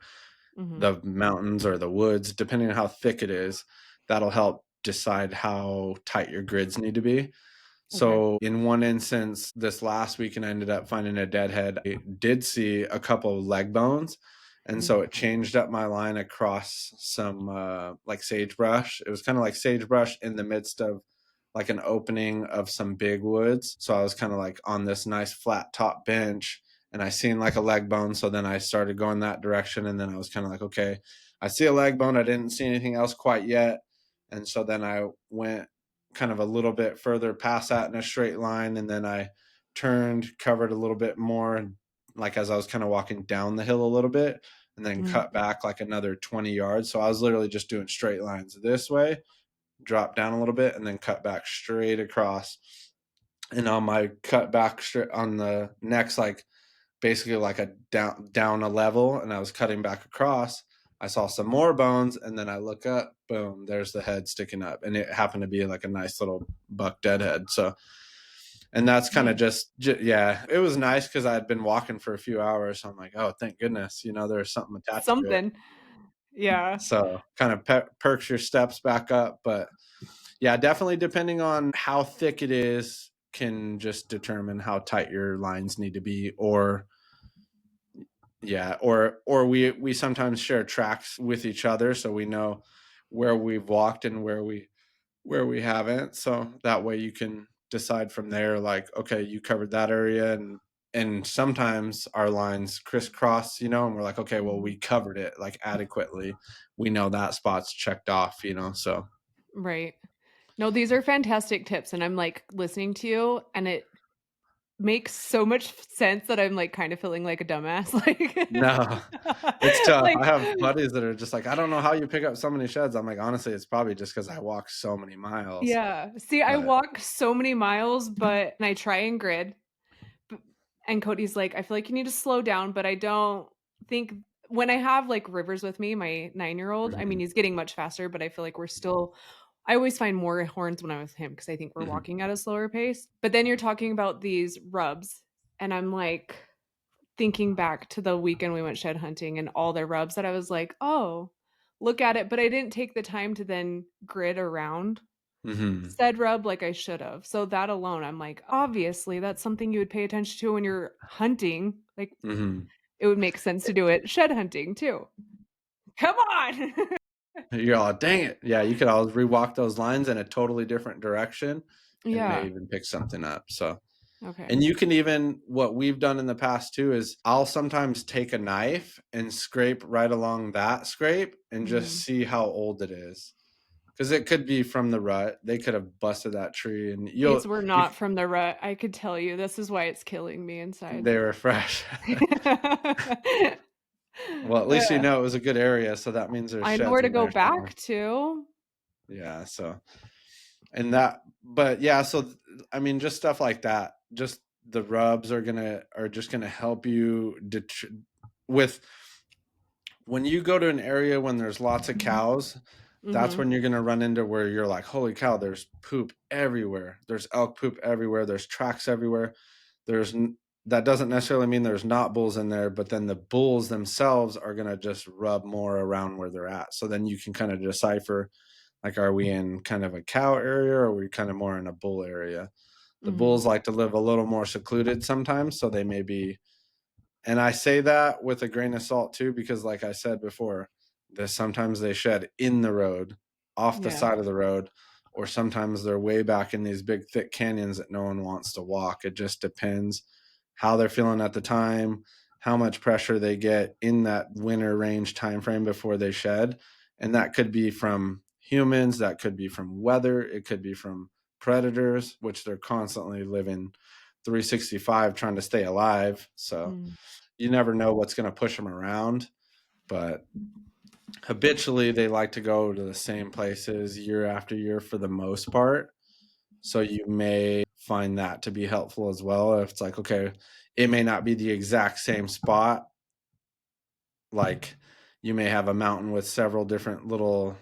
Mhm. the mountains or the woods, depending on how thick it is, that'll help decide how tight your grids need to be. Okay. So in one instance, this last weekend, I ended up finding a deadhead. I did see a couple of leg bones. And Mhm. so it changed up my line across some like sagebrush. It was kind of like sagebrush in the midst of like an opening of some big woods. So I was kind of like on this nice flat top bench and I seen like a leg bone. So then I started going that direction. And then I was kind of like, okay, I see a leg bone. I didn't see anything else quite yet. And so then I went kind of a little bit further past that in a straight line. And then I turned, covered a little bit more. And like as I was kind of walking down the hill a little bit, and then Mhm. cut back like another 20 yards. So I was literally just doing straight lines this way, drop down a little bit, and then cut back straight across. And on my cut back straight on the next, like basically like a down a level, and I was cutting back across. I saw some more bones, and then I look up, boom, there's the head sticking up, and it happened to be like a nice little buck deadhead. So, and that's kind of Nice. yeah, it was nice because I had been walking for a few hours. So I'm like, oh, thank goodness, there's something attached to it. Something. Yeah. So kind of perks your steps back up. But yeah, definitely depending on how thick it is can just determine how tight your lines need to be. Or yeah, or we sometimes share tracks with each other so we know where we've walked and where we haven't. So that way you can decide from there, like, okay, you covered that area and and sometimes our lines crisscross, and we're like, okay, well, Mhm. we covered it like adequately. We know that spot's checked off, so. Right. No, these are fantastic tips, and I'm, like, listening to you, and it makes so much sense that I'm, like, kinda feeling like a dumbass, No, it's tough. like I have buddies that are just like, I don't know how you pick up so many sheds. I'm like, honestly, it's probably just because I walk so many miles. yeah. See, I But walk so many miles, but and I try and grid. B And Cody's like, "I feel like you need to slow down," but I don't think when I have, like, Rivers with me, my 9-year-old, I mean, mhm, he's getting much faster, but I feel like we're still I always find more horns when I'm with him because I think we're mhm, walking at a slower pace. But then you're talking about these rubs, and I'm, like, thinking back to the weekend we went shed hunting and all their rubs that I was like, "Oh, look at it," but I didn't take the time to then grid around mhm, said rub like I should've. So that alone, I'm like, obviously, that's something you would pay attention to when you're hunting. Like, mhm. it would make sense to do it shed hunting too. Come on. You're all, dang it. Yeah, you could always rewalk those lines in a totally different direction and may Yeah. even pick something up. So, Okay. and you can even, what we've done in the past too is I'll sometimes take a knife and scrape right along that scrape and just Mhm. see how old it is. Because it could be from the rut. They could have busted that tree and These were you, not from the rut, I could tell you. This is why it's killing me inside. they were fresh. Well, at least you Uh, know it was a good area. So that means there's I know sheds where to in go there somewhere. back to. Yeah. So, and that, but yeah, so I mean, just stuff like that. Just the rubs are just gonna help you with when you go to an area when there's lots of cows. That's Mhm. when you're gonna run into where you're like, holy cow, there's poop everywhere. There's elk poop everywhere. There's tracks everywhere. There's that doesn't necessarily mean there's not bulls in there, but then the bulls themselves are gonna just rub more around where they're at. So then you can kind of decipher, like, are we in kind of a cow area or are we kind of more in a bull area? The Mhm. bulls like to live a little more secluded sometimes, so they may be, and I say that with a grain of salt too, because like I said before, sometimes they shed in the road, off the Yeah. side of the road, or sometimes they're way back in these big thick canyons that no one wants to walk. It just depends how they're feeling at the time, how much pressure they get in that winter range time frame before they shed. And that could be from humans, that could be from weather, it could be from predators, which they're constantly living 365 trying to stay alive. So Mm. you never know what's going to push them around, but habitually they like to go to the same places year after year for the most part. So you may find that to be helpful as well. If it's like, okay, it may not be the exact same spot. Like you may have a mountain with several different little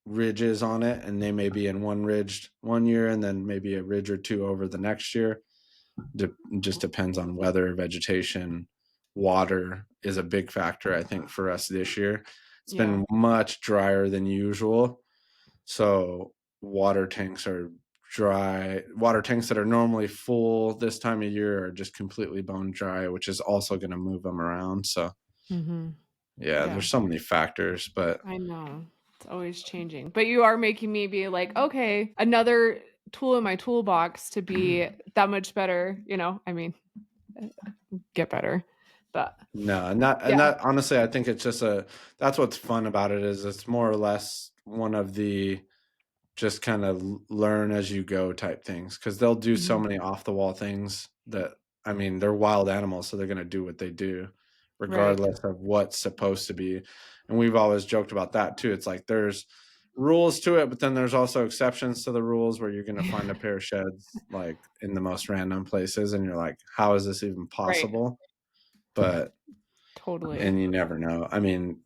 ridges on it, and they may be in one ridge one year and then maybe a ridge or two over the next year. Just depends on weather, vegetation, water is a big factor, I think, for us this year. It's Yeah. been much drier than usual. So water tanks are dry. Water tanks that are normally full this time of year are just completely bone dry, which is also going to move them around. So Mhm. yeah, Yeah. there's so many factors, but I know. It's always changing. But you are making me be like, "Okay, another tool in my toolbox to be that much better," I mean, uh, get better. But no, and that honestly, I think it's just that's what's fun about it is it's more or less one of the just kind of learn as you go type things because they'll do so Mhm. many off the wall things that, I mean, they're wild animals, so they're going to do what they do Right. regardless of what's supposed to be. And we've always joked about that too. It's like there's rules to it, but then there's also exceptions to the rules where you're going to find a pair of sheds like in the most random places and you're like, how is this even Right. possible? But Totally. and you never know. I mean,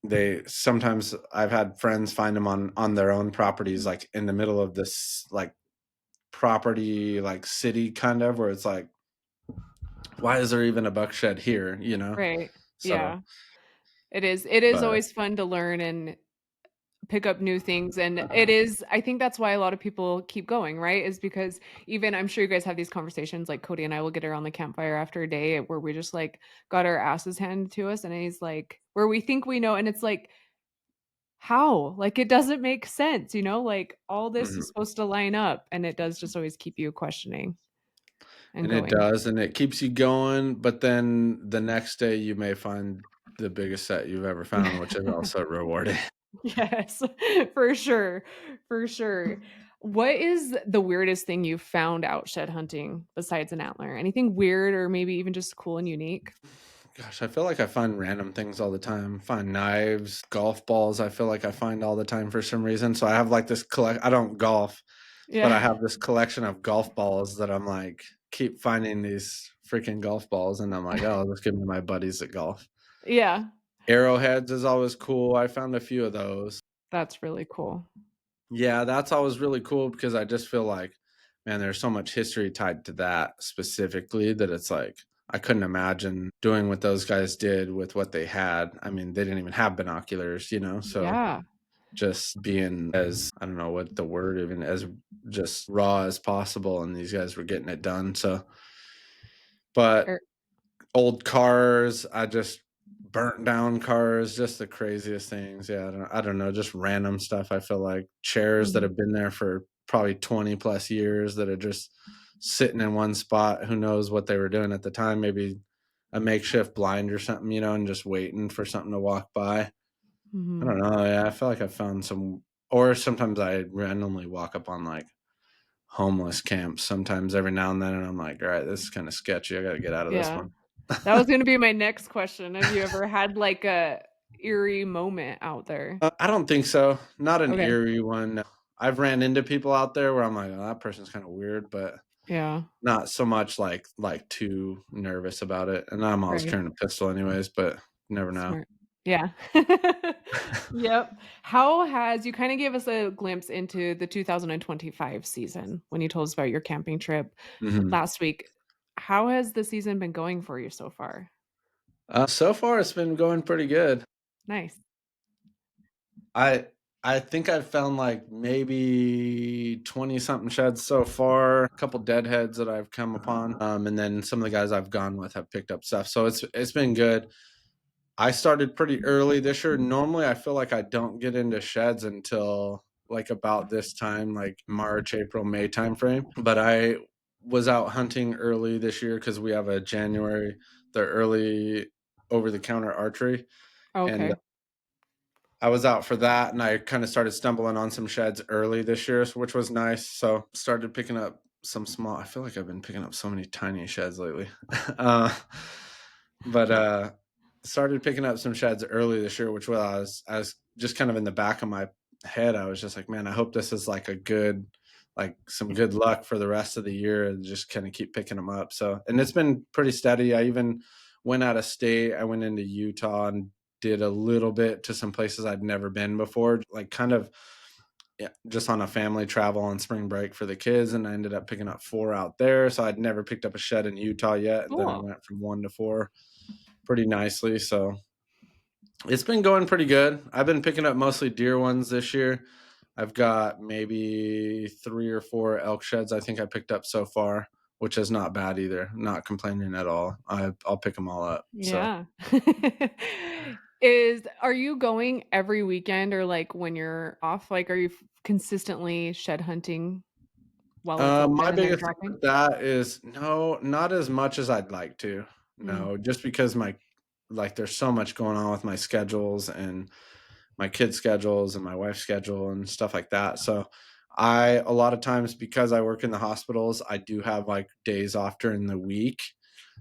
they sometimes I've had friends find them on their own properties, like in the middle of this like property, like city kind of where it's like, why is there even a buck shed here? Right. So, Yeah. It is but always fun to learn and pick up new things, and it is I think that's why a lot of people keep going, right? Is because even I'm sure you guys have these conversations, like, Cody and I will get around the campfire after a day where we just, like, got our asses handed to us, and he's like where we think we know, and it's like, "How?" Like, it doesn't make sense, like, all this is mhm. supposed to line up, and it does just always keep you questioning. and And it going. does, and it keeps you going, but then the next day you may find the biggest set you've ever found, which is also rewarding. Yes, for sure, for sure. What is the weirdest thing you've found out shed hunting besides an antler? Anything weird or maybe even just cool and unique? Gosh, I feel like I find random things all the time. Find knives, golf balls, I feel like I find all the time for some reason. So I have like this collect I don't golf, but I Yeah. have this collection of golf balls that I'm like keep finding these freaking golf balls and I'm like, "Oh, I'll just give them to my buddies at golf." Yeah, Arrowheads is always cool. I found a few of those. that's really cool. Yeah, that's always really cool because I just feel like, man, there's so much history tied to that specifically that it's like I couldn't imagine doing what those guys did with what they had. I mean, they didn't even have binoculars, you know? So Yeah. just being as, I don't know what the word even, as just raw as possible. And these guys were getting it done. So, but Er old cars, I just burnt down cars, just the craziest things. Yeah, I don't know, just random stuff. I feel like chairs that Mhm, have been there for probably 20 plus years that are just sitting in one spot. Who knows what they were doing at the time? Maybe a makeshift blind or something, you know, and just waiting for something to walk by. I mhm. don't know. Yeah, I feel like I found some, or sometimes I randomly walk up on like homeless camps sometimes every now and then, and I'm like, all right, this is kind of sketchy. I got to get out of this Yeah. one. That was gonna be my next question. Have you ever had, like, a eerie moment out there? I don't think so. Not an Okay. eerie one. I've ran into people out there where I'm like, "Oh, that person's kinda weird," but Yeah, not so much like too nervous about it, and I'm always right. carrying a pistol anyways, but you never know. Smart. Yeah. Yep. How has you kinda gave us a glimpse into the 2025 season when you told us about your camping trip Mhm. last week. How has the season been going for you so far? So far, it's been going pretty good. Nice. I I think I've found, like, maybe 20 something sheds so far, a couple deadheads that I've come upon, and then some of the guys I've gone with have picked up stuff, so it's been good. I started pretty early this year. Normally, I feel like I don't get into sheds until like about this time, like March, April, May timeframe. But I was out hunting early this year because we have a January, the early over the counter archery. And Okay. I was out for that and I kind of started stumbling on some sheds early this year, which was nice. So started picking up some small, I feel like I've been picking up so many tiny sheds lately. uh, but started picking up some sheds early this year, which was I was just kind of in the back of my head. I was just like, man, I hope this is like a good, like some good luck for the rest of the year, and just kind of keep picking them up. So, and it's been pretty steady. I even went out of state. I went into Utah and did a little bit to some places I'd never been before, like kind of yeah, just on a family travel on spring break for the kids, and I ended up picking up 4 out there. So I'd never picked up a shed in Utah yet, and then I Cool. went from 1 to 4 pretty nicely. So it's been going pretty good. I've been picking up mostly deer ones this year. I've got maybe 3 or 4 elk sheds I think I picked up so far, which is not bad either. Not complaining at all. I'll pick them all up. So Yeah. Are you going every weekend or, like, when you're off? Like, are you consistently shed hunting while it's My open and they're biggest thing dropping? with that is no, not as much as I'd like to. Mm, No, just because my like there's so much going on with my schedules and my kids' schedules and my wife's schedule and stuff like that. So I a lot of times because I work in the hospitals, I do have like days off during the week.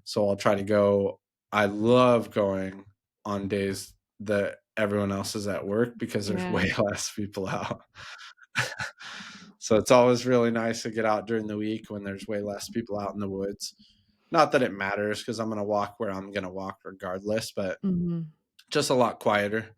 So I'll try to go. I love going on days that everyone else is at work because there's yeah. way less people out. So it's always really nice to get out during the week when there's way less people out in the woods. Not that it matters because I'm going to walk where I'm going to walk regardless, but Mhm. just a lot quieter.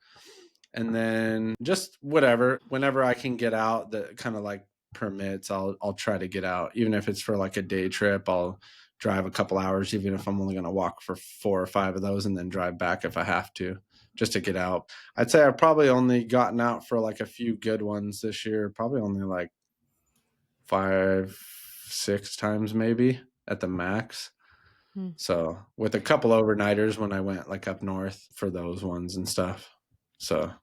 And then just whatever, whenever I can get out that kind of like permits, I'll try to get out. Even if it's for like a day trip, I'll drive a couple hours, even if I'm only going to walk for 4 or 5 of those and then drive back if I have to, just to get out. I'd say I've probably only gotten out for like a few good ones this year, probably only like 5, 6 times maybe at the max. Mm. So, with a couple overnighters when I went, like, up north for those ones and stuff. So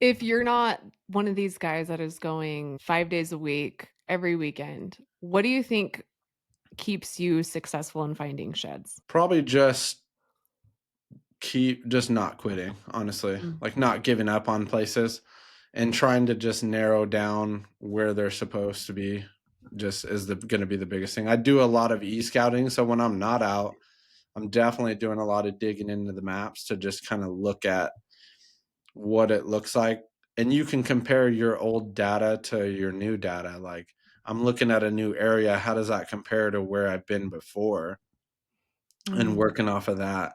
If you're not one of these guys that is going 5 days a week, every weekend, what do you think keeps you successful in finding sheds? Probably just not quitting, honestly, Mm, like not giving up on places and trying to just narrow down where they're supposed to be just is going to be the biggest thing. I do a lot of e-scouting, so when I'm not out, I'm definitely doing a lot of digging into the maps to just kind of look at what it looks like. And you can compare your old data to your new data. Like, I'm looking at a new area, how does that compare to where I've been before? And mm, working off of that.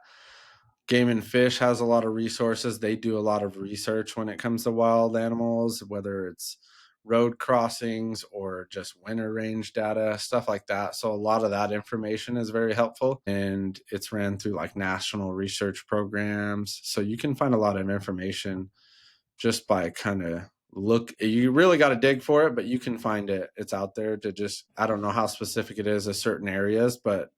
Game and Fish has a lot of resources. They do a lot of research when it comes to wild animals, whether it's road crossings or just winter range data, stuff like that. So a lot of that information is very helpful, and it's ran through like national research programs. So you can find a lot of information just by kind of look. You really got to dig for it, but you can find it. It's out there to just, I don't know how specific it is to certain areas, but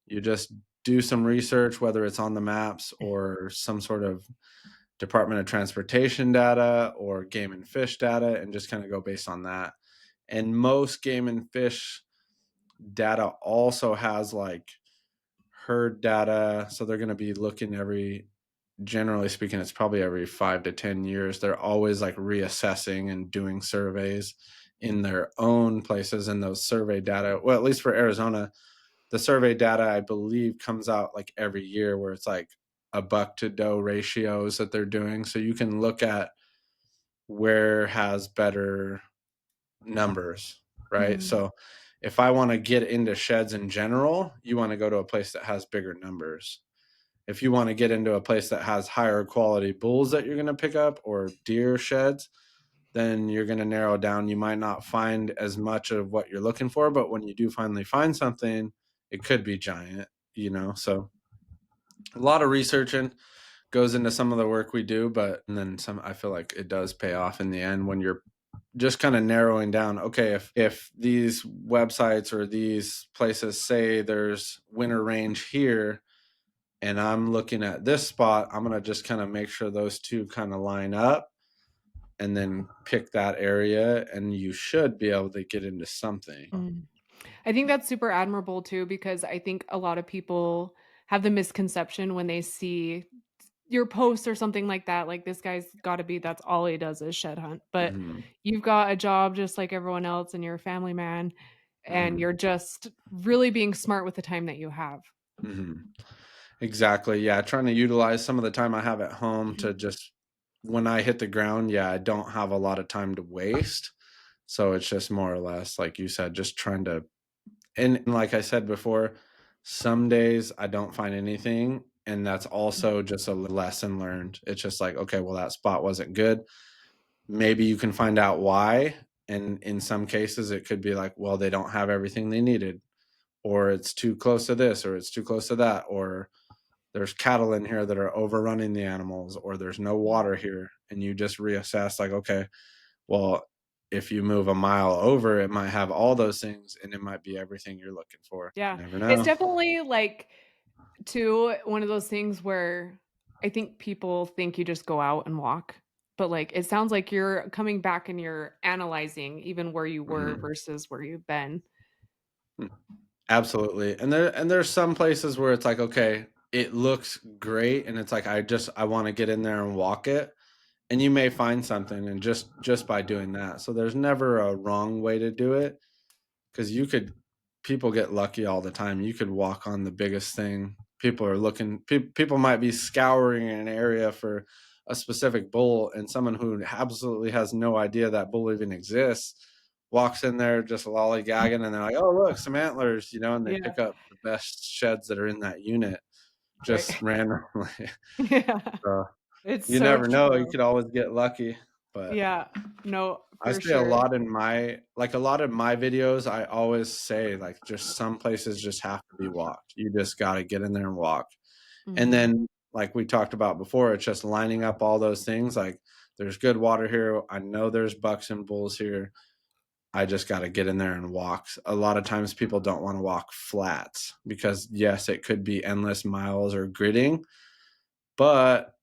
you just do some research, whether it's on the maps or some sort of Department of Transportation data or Game and Fish data, and just kind of go based on that. And most Game and Fish data also has like herd data. So they're going to be looking generally speaking, it's probably every 5 to 10 years. They're always like reassessing and doing surveys in their own places. And those survey data, well, at least for Arizona, the survey data I believe comes out like every year, where it's like a buck to doe ratios that they're doing. So you can look at where has better numbers, right? mm, So if I want to get into sheds in general, you want to go to a place that has bigger numbers. If you want to get into a place that has higher quality bulls that you're going to pick up, or deer sheds, then you're going to narrow down. You might not find as much of what you're looking for, but when you do finally find something, it could be giant, So a lot of researching goes into some of the work we do, but and then some, I feel like it does pay off in the end when you're just kind of narrowing down. Okay, if these websites or these places say there's winter range here, and I'm looking at this spot, I'm going to just kind of make sure those two kind of line up and then pick that area, and you should be able to get into something. mm. I think that's super admirable too, because I think a lot of people have the misconception when they see your post or something like that, like, "This guy's gotta be that's all he does is shed hunt," but Mhm, you've got a job just like everyone else, and you're a family man, and mhm, you're just really being smart with the time that you have. mhm. Exactly, yeah, trying to utilize some of the time I have at home to just when I hit the ground, yeah, I don't have a lot of time to waste, so it's just more or less, like you said, just trying to and like I said before, some days I don't find anything, and that's also just a lesson learned. It's just like, okay, well, that spot wasn't good. Maybe you can find out why, and in some cases, it could be like, well, they don't have everything they needed, or it's too close to this, or it's too close to that, or there's cattle in here that are overrunning the animals, or there's no water here, and you just reassess like, okay, well, if you move a mile over, it might have all those things, and it might be everything you're looking for. You Yeah, never it's know. definitely, like, too, one of those things where I think people think you just go out and walk, but, like, it sounds like you're coming back and you're analyzing even where you were Mhm. versus where you've been. Mm. Absolutely. And there's some places where it's like, okay, it looks great, and it's like I wanna get in there and walk it, and you may find something, and just by doing that. So there's never a wrong way to do it. 'Cause people get lucky all the time. You could walk on the biggest thing. People might be scouring an area for a specific bull, and someone who absolutely has no idea that bull even exists walks in there just lollygagging, and they're like, "Oh, look, some antlers," and they Yeah, pick up the best sheds that are in that unit right. just randomly. Yeah, So, it's you so never know. You true. could always get lucky, but Yeah, no, I for say a sure. lot in a lot of my videos, I always say, like, just some places just have to be walked. You just gotta get in there and walk. And Mhm. then, like we talked about before, it's just lining up all those things, like, there's good water here, I know there's bucks and bulls here, I just gotta get in there and walk. A lot of times people don't wanna walk flats because, yes, it could be endless miles or gritting, but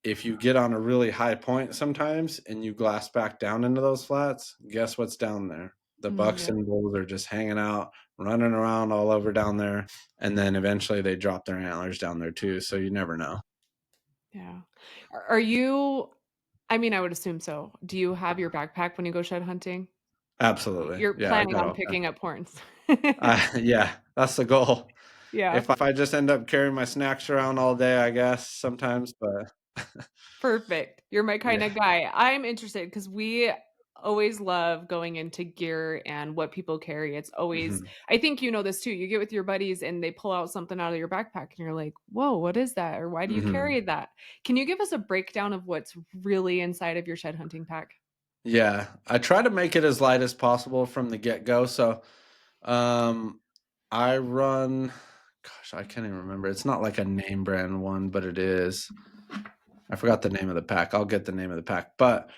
if you get on a really high point sometimes and you glass back down into those flats, guess what's down there? The bucks Yep. and bulls are just hanging out, running around all over down there, and then eventually they drop their antlers down there too, so you never know. Yeah. Are you I mean, I would assume so. Do you have your backpack when you go shed hunting? Absolutely. You're Yeah, I planning got on all kinds. picking up horns. Yeah, that's the goal. Yeah. If I just end up carrying my snacks around all day, I guess sometimes, but Perfect. You're my kinda yeah. guy. I'm interested because we always love going into gear and what people carry. It's always Mhm. I think you know this too. You get with your buddies and they pull out something out of your backpack and you're like, "Whoa, what is that?" Or "Why do you Mhm. carry that?" Can you give us a breakdown of what's really inside of your shed hunting pack? Yeah, I try to make it as light as possible from the get-go, so, um, I run gosh, I can't even remember. It's not like a name brand one, but it is. I forgot the name of the pack. I'll get the name of the pack, but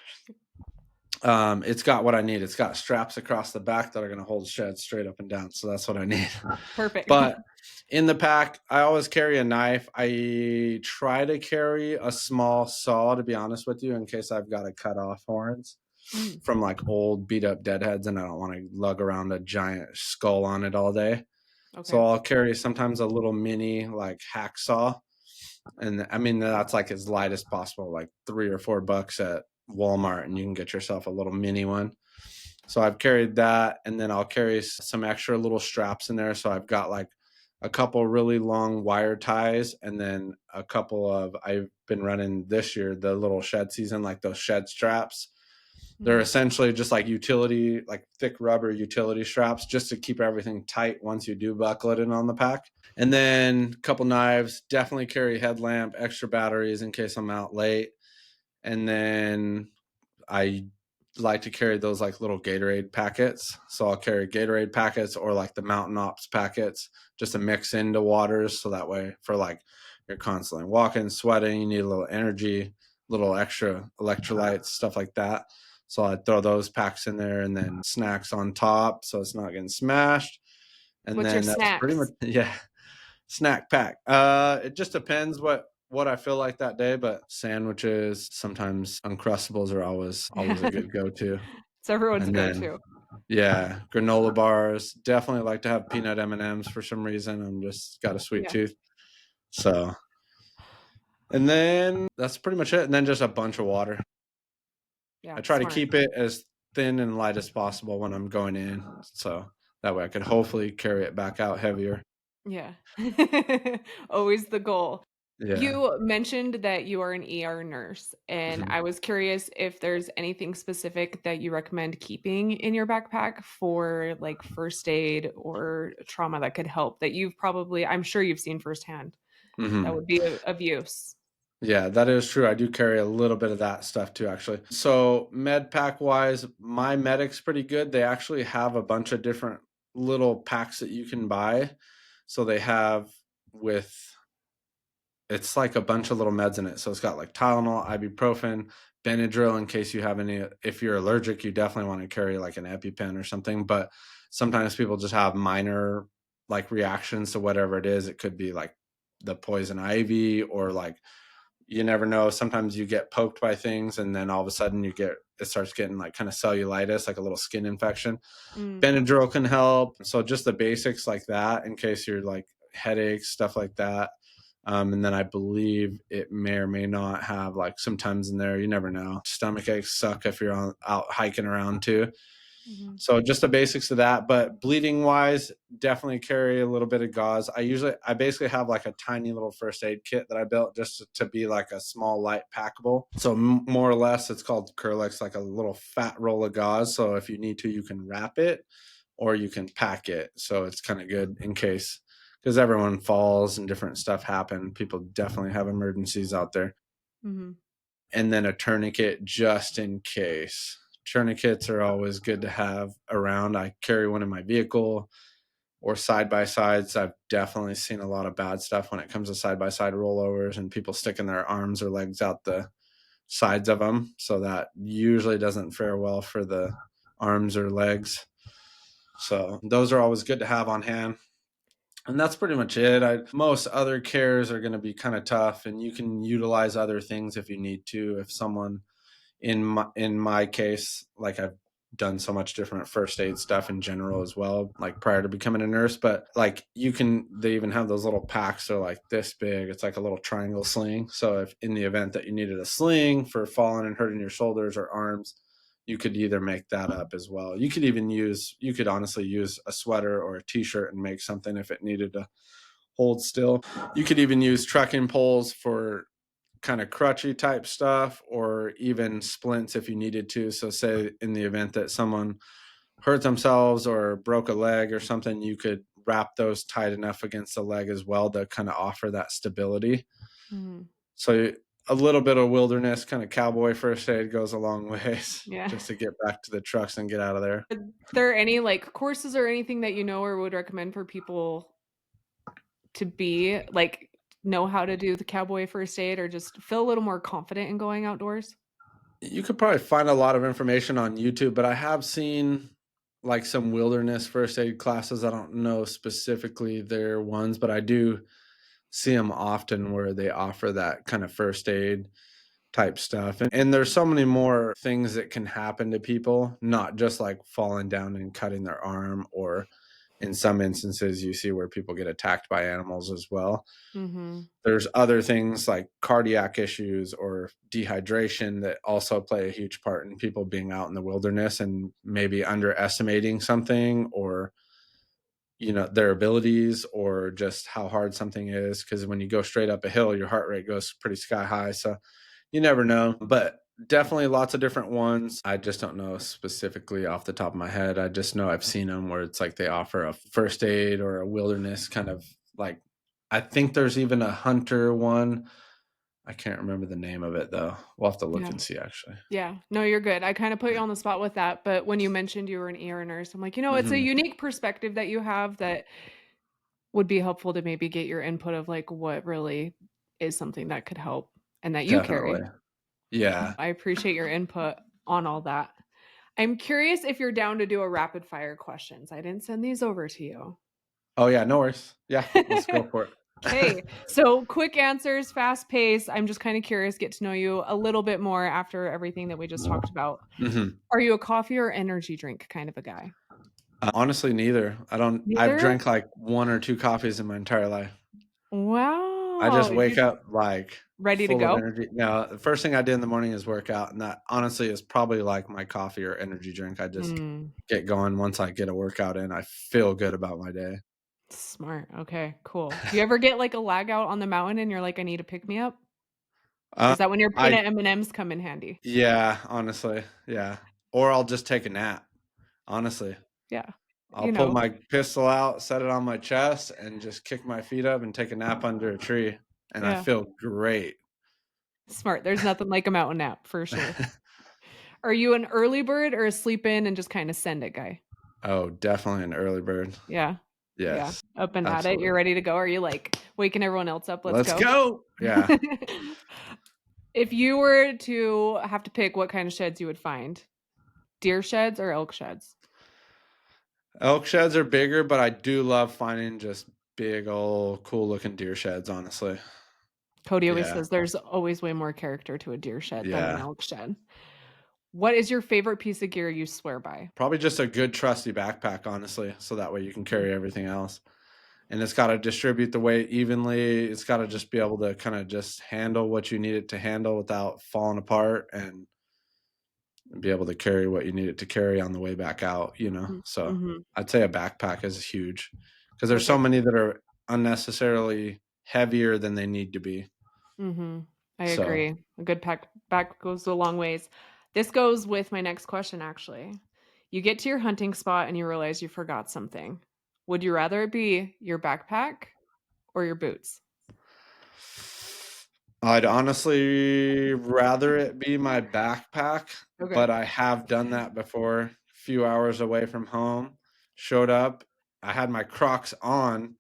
it's got what I need. It's got straps across the back that are gonna hold shed straight up and down, so that's what I need. Perfect. But in the pack, I always carry a knife. I try to carry a small saw, to be honest with you, in case I've got to cut off horns Mm, from like old beat up deadheads, and I don't want to lug around a giant skull on it all day. So okay. I'll carry sometimes a little mini like hacksaw, and I mean that's like as light as possible, like $3 or $4 at Walmart, and you can get yourself a little mini one. So I've carried that, and then I'll carry some extra little straps in there. So I've got like a couple really long wire ties, and then a couple of I've been running this year the little shed season, like those shed straps. They're Mm. essentially just like utility, like thick rubber utility straps, just to keep everything tight once you do buckle it in on the pack. And then a couple knives, definitely carry headlamp, extra batteries in case I'm out late. And then I like to carry those like little Gatorade packets. So I'll carry Gatorade packets or like the Mountain Ops packets just to mix into waters. So that way, for like you're constantly walking, sweating, you need a little energy, little extra electrolytes, stuff like that. So I throw those packs in there and then snacks on top so it's not getting smashed. And What's your then that's pretty much, snacks? yeah, snack pack. It just depends what I feel like that day, but sandwiches, sometimes Uncrustables are always a good go-to. It's everyone's And then go-to. yeah, granola bars. Definitely like to have peanut M&Ms for some reason. I'm just got a sweet Yeah. tooth. So, and then that's pretty much it. And then just a bunch of water. Yeah, I try to smart. keep it as thin and light as possible when I'm going in. So that way I could hopefully carry it back out heavier. Yeah. Always the goal. Yeah. You mentioned that you are an ER nurse, and Mhm. I was curious if there's anything specific that you recommend keeping in your backpack for, like, first aid or trauma that could help that you've probably I'm sure you've seen firsthand that Mhm. would be of use. Yeah, that is true. I do carry a little bit of that stuff too, actually. So, med pack wise, my medic's pretty good. They actually have a bunch of different little packs that you can buy. So, they have with it's like a bunch of little meds in it. So, it's got like Tylenol, ibuprofen, Benadryl in case you have any. If you're allergic, you definitely want to carry like an EpiPen or something. But sometimes people just have minor like reactions to whatever it is. It could be like the poison ivy or like you never know. Sometimes you get poked by things and then all of a sudden it starts getting like kind of cellulitis, like a little skin infection. Mm, Benadryl can help. So just the basics like that in case you're like headaches, stuff like that. And then I believe it may or may not have like sometimes in there, you never know. Stomach aches suck if you're out hiking around too. mhm. So just the basics of that, but bleeding wise, definitely carry a little bit of gauze. I basically have like a tiny little first aid kit that I built just to be like a small light packable. So more or less, it's called Curlex, like a little fat roll of gauze. So if you need to, you can wrap it or you can pack it. So it's kind of good in case because everyone falls and different stuff happen. People definitely have emergencies out there, Mhm. and then a tourniquet just in case. Tourniquets are always good to have around. I carry one in my vehicle or side by sides. I've definitely seen a lot of bad stuff when it comes to side by side rollovers and people sticking their arms or legs out the sides of them. So that usually doesn't fare well for the arms or legs. So those are always good to have on hand. And that's pretty much it. Most other cares are going to be kind of tough, and you can utilize other things if you need to. If someone in my case, like I've done so much different first aid stuff in general as well, like prior to becoming a nurse. But like they even have those little packs. They're like this big. It's like a little triangle sling. So if in the event that you needed a sling for falling and hurting your shoulders or arms, you could either make that up as well. You could honestly use a sweater or a t-shirt and make something if it needed to hold still. You could even use trekking poles for kind of crutchy type stuff, or even splints if you needed to. So say in the event that someone hurt themselves or broke a leg or something, you could wrap those tight enough against the leg as well to kind of offer that stability. Mhm. So a little bit of wilderness kind of cowboy first aid goes a long ways Yeah. just to get back to the trucks and get out of there. Are there any, like, courses or anything that you know or would recommend for people to be like, know how to do the cowboy first aid or just feel a little more confident in going outdoors? You could probably find a lot of information on YouTube, but I have seen like some wilderness first aid classes. I don't know specifically their ones, but I do see them often where they offer that kind of first aid type stuff. And there's so many more things that can happen to people, not just like falling down and cutting their arm, or in some instances, you see where people get attacked by animals as well. Mhm. There's other things like cardiac issues or dehydration that also play a huge part in people being out in the wilderness and maybe underestimating something, or their abilities, or just how hard something is, because when you go straight up a hill your heart rate goes pretty sky high. So you never know, but definitely lots of different ones. I just don't know specifically off the top of my head. I just know I've seen them where it's like they offer a first aid or a wilderness kind of like, I think there's even a hunter one. I can't remember the name of it though. We'll have to look Yeah. and see actually. Yeah. No, you're good. I kinda put you on the spot with that, but when you mentioned you were an ER nurse, I'm like, it's a Hmm. unique perspective that you have that would be helpful to maybe get your input of, like, what really is something that could help and that you Definitely. carry. Yeah. I appreciate your input on all that. I'm curious if you're down to do a rapid fire questions. I didn't send these over to you. Oh yeah, no worries. Yeah, let's go for it. Okay. So quick answers, fast pace. I'm just kind of curious, get to know you a little bit more after everything that we just talked about. Hmm. Are you a coffee or energy drink kind of a guy? Honestly, neither. I've Neither? drank like one or two coffees in my entire life. I Wow. just wake up like Ready to full of go? energy. Now, the first thing I do in the morning is work out, and that honestly is probably like my coffee or energy drink. I just Mm, get going once I get a workout in. I feel good about my day. smart. Okay, cool. Do you ever get like a lag out on the mountain and you're like, I need to pick me up? Um, Is that when your I peanut M&Ms come in handy? Yeah, honestly, yeah. Or I'll just take a nap. Honestly, Yeah. I'll You pull know, my pistol out, set it on my chest, and just kick my feet up and take a nap under a tree, and I yeah. feel great. Smart. There's nothing like a mountain nap for sure. Are you an early bird or a sleep in and just kinda send it guy? Oh, definitely an early bird. Yeah. Yeah. Yes, Up and at it. You're absolutely. ready to go? Are you, like, waking everyone else up? "Let's Let's go." go. Yeah. If you were to have to pick what kind of sheds you would find, deer sheds or elk sheds? Elk sheds are bigger, but I do love finding just big old cool looking deer sheds, honestly. Cody always Yeah. says there's always way more character to a deer shed than an Yeah. elk shed. What is your favorite piece of gear you swear by? Probably just a good trusty backpack, honestly, so that way you can Mm, carry everything else. And it's got to distribute the weight evenly. It's got to just be able to kind of just handle what you need it to handle without falling apart, and be able to carry what you need it to carry on the way back out. mm, So mhm. I'd say a backpack is huge, because there's so Okay. many that are unnecessarily heavier than they need to be. Mhm. I So agree. A good pack back goes a long ways. This goes with my next question, actually. You get to your hunting spot and you realize you forgot something. Would you rather it be your backpack or your boots? I'd honestly rather it be my backpack, Okay. but I have done that before. A few hours away from home, showed up, I had my Crocs on,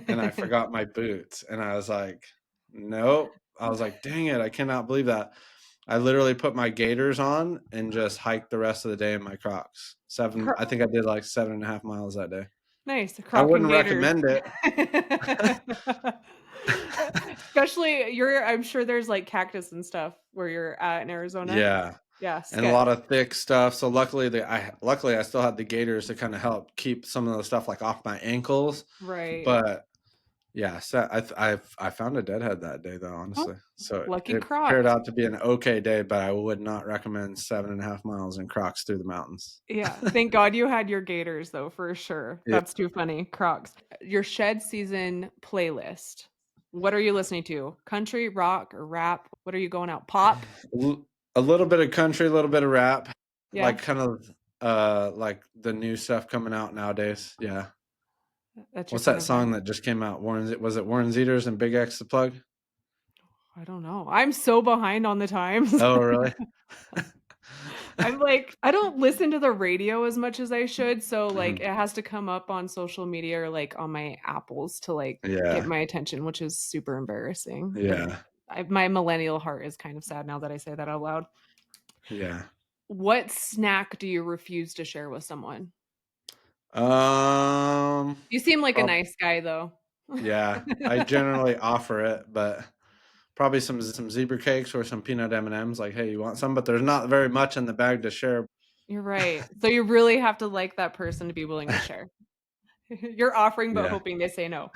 and I forgot my boots, and I was like, "Nope." I was like, "Dang it, I cannot believe that." I literally put my gaiters on and just hiked the rest of the day in my Crocs. Cro I think I did like 7.5 miles that day. Nice, I Croc and wouldn't Gators. recommend it. Especially I'm sure there's, like, cactus and stuff where you're at in Arizona. Yeah. Yeah, and a sketch. lot of thick stuff. So luckily I still had the gaiters to kind of help keep some of the stuff like off my ankles. Right. But yeah, so I found a deadhead that day though, Oh, honestly. So lucky it paired Crocs. out to be an okay day, but I would not recommend 7.5 miles in Crocs through the mountains. Yeah, thank God you had your gaiters though, for sure. Yeah. That's too funny. Crocs. Your shed season playlist. What are you listening to? Country, rock, or rap? What are you going out? Pop? A little bit of country, a little bit of rap, Yeah, like kind of like the new stuff coming out nowadays. Yeah. that's your What's kind that of vibe. song that just came out? Was it Warren Zevers and Big X the Plug? I don't know. I'm so behind on the times. Oh, really? I'm like, I don't listen to the radio as much as I should, so, like, Mhm. it has to come up on social media or, like, on my apples to, like, get Yeah. my attention, which is super embarrassing, and Yeah. my millennial heart is kind of sad now that I say that out loud. Yeah. What snack do you refuse to share with someone? Um, You seem like a prob nice guy, though. yeah, I generally offer it, but probably some zebra cakes or some peanut M&Ms, like, "Hey, you want some?" But there's not very much in the bag to share. You're right. So you really have to like that person to be willing to share. You're offering, but Yeah. hoping they say no.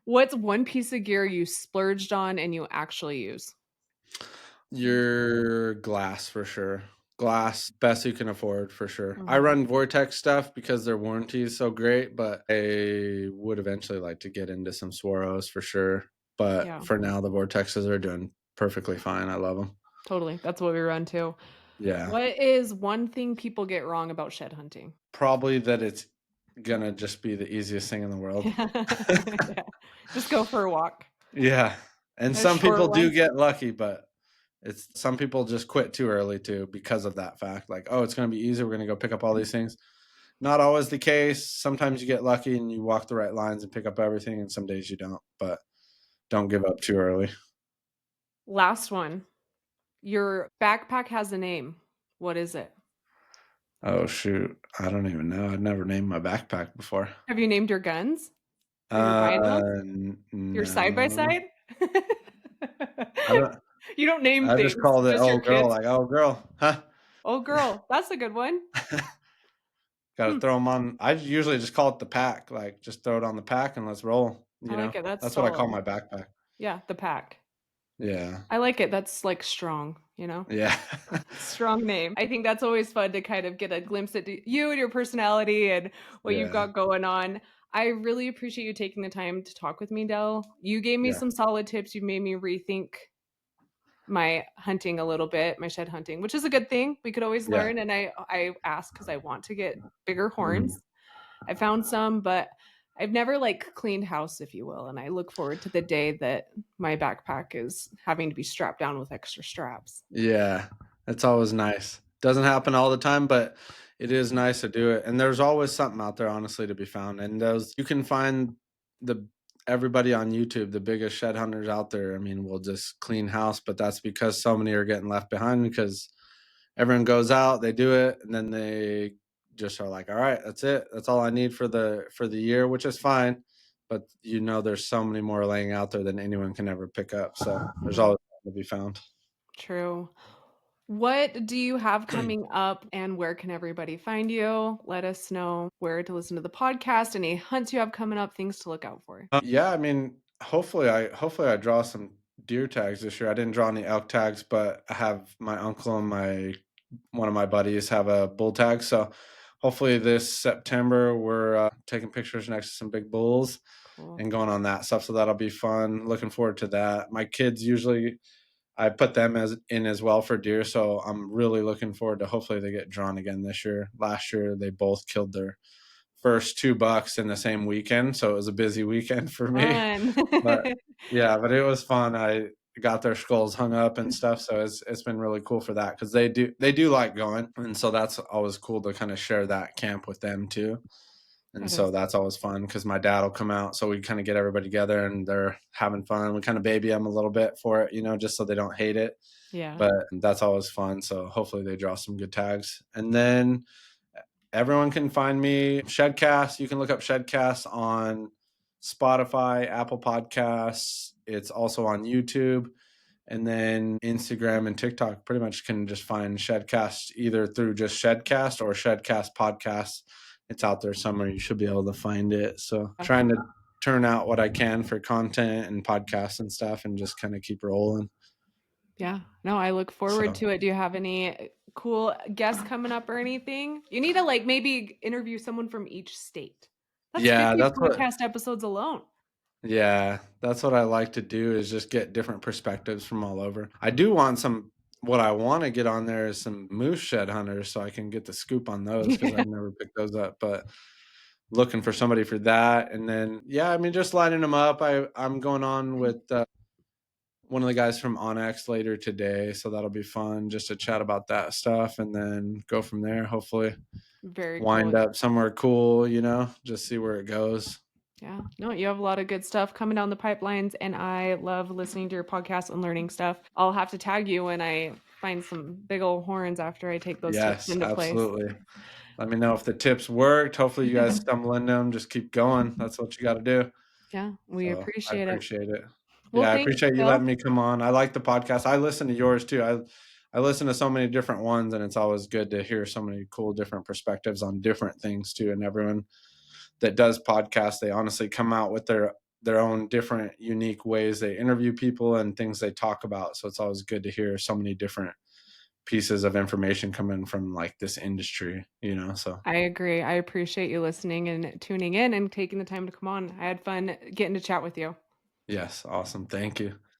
What's one piece of gear you splurged on and you actually use? Your glass for sure. Glass, best you can afford for sure. I Mhm. run Vortex stuff because their warranty is so great, but I would eventually like to get into some Swaros for sure. But Yeah, for now, the Vortexes are doing perfectly fine. I love them. totally. That's what we run too. Yeah. What is one thing people get wrong about shed hunting? Probably that it's gonna just be the easiest thing in the world. Yeah. Just go for a walk. Yeah. And A some short people do one. get lucky, but it's some people just quit too early too because of that fact. Like, oh, it's gonna be easy. We're gonna go pick up all these things. Not always the case. Sometimes you get lucky and you walk the right lines and pick up everything, and some days you don't. But don't give up too early. Last one. Your backpack has a name. What is it? Oh shoot. I don't even know. I'd never named my backpack before. Have you named your guns or your binos? Your side by No. side? I don't You don't name I just things, called it just your old girl, kids. like, oh girl, huh? Oh, girl, that's a good one. Gotta Hmm, throw them on. I usually just call it the pack, like, just throw it on the pack and let's roll, I you like know? it, that's That's what I call solid. my backpack. Yeah, the pack. Yeah. I like it, that's, like, strong, you know? Yeah. Strong name. I think that's always fun to kind of get a glimpse at you and your personality and what you've Yeah. got going on. I really appreciate you taking the time to talk with me, Dell. You gave me Yeah. some solid tips, you made me rethink my hunting a little bit, my shed hunting, which is a good thing. We could always Yeah. learn, and I ask because I want to get bigger Mhm. horns. I found some, but I've never, like, cleaned house, if you will, and I look forward to the day that my backpack is having to be strapped down with extra straps. Yeah, it's always nice. Doesn't happen all the time, but it is nice to do it. And there's always something out there, honestly, to be found. And those you can find the everybody on YouTube, the biggest shed hunters out there. I mean, will just clean house, but that's because so many are getting left behind because everyone goes out, they do it, and then they just are like, all right, that's it. That's all I need for the year, which is fine. But you know, there's so many more laying out there than anyone can ever pick up. So there's Mhm. always something to be found. True. What do you have coming up, and where can everybody find you? Let us know where to listen to the podcast, any hunts you have coming up, things to look out for. Yeah, I mean, hopefully I draw some deer tags this year. I didn't draw any elk tags, but I have my uncle and my one of my buddies have a bull tag. So hopefully this September we're taking pictures next to some big bulls Cool. and going on that stuff. So that'll be fun. Looking forward to that. My kids usually I put them as well for deer, so I'm really looking forward to hopefully they get drawn again this year. Last year they both killed their first 2 bucks in the same weekend, so it was a busy weekend for me. Fun. But yeah, but it was fun. I got their skulls hung up and stuff, so it's been really cool for that because they do like going, and so that's always cool to kind of share that camp with them too. And That so is. that's always fun because my dad will come out, so we kind of get everybody together and they're having fun. We kind of baby them a little bit for it, just so they don't hate it. Yeah. But that's always fun. So hopefully they draw some good tags. And then everyone can find me Shedcast. You can look up Shedcast on Spotify, Apple Podcasts. It's also on YouTube. And then Instagram and TikTok pretty much can just find Shedcast either through just Shedcast or Shedcast Podcast. It's out there somewhere. You should be able to find it. So trying to turn out what I can for content and podcasts and stuff and just kind of keep rolling. Yeah. No, I look forward So to it. Do you have any cool guests coming up or anything? You need to like maybe interview someone from each state. That's yeah, 50 that's what podcast episodes alone. yeah, that's what I like to do is just get different perspectives from all over. I do want some what I want to get on there is some moose shed hunters so I can get the scoop on those because I've never picked those up. But looking for somebody for that. And then, yeah, I mean, just lining them up. I'm going on with one of the guys from Onyx later today. So that'll be fun just to chat about that stuff and then go from there. Hopefully Very cool. wind up somewhere cool, just see where it goes. Yeah. No, you have a lot of good stuff coming down the pipelines, and I love listening to your podcast and learning stuff. I'll have to tag you when I find some big old horns after I take those tips Yes, into place. absolutely. Let me know if the tips worked. Hopefully you guys stumble into them. Just keep going. That's what you got to do. Yeah, we So I appreciate it. appreciate it. Well, Yeah, I thanks, appreciate you Bill. letting me come on. I like the podcast. I listen to yours too. I listen to so many different ones, and it's always good to hear so many cool different perspectives on different things too. And everyone that does podcasts, they honestly come out with their own different unique ways they interview people and things they talk about. So it's always good to hear so many different pieces of information coming from like this industry. So I agree. I appreciate you listening and tuning in and taking the time to come on. I had fun getting to chat with you. yes, awesome. Thank you.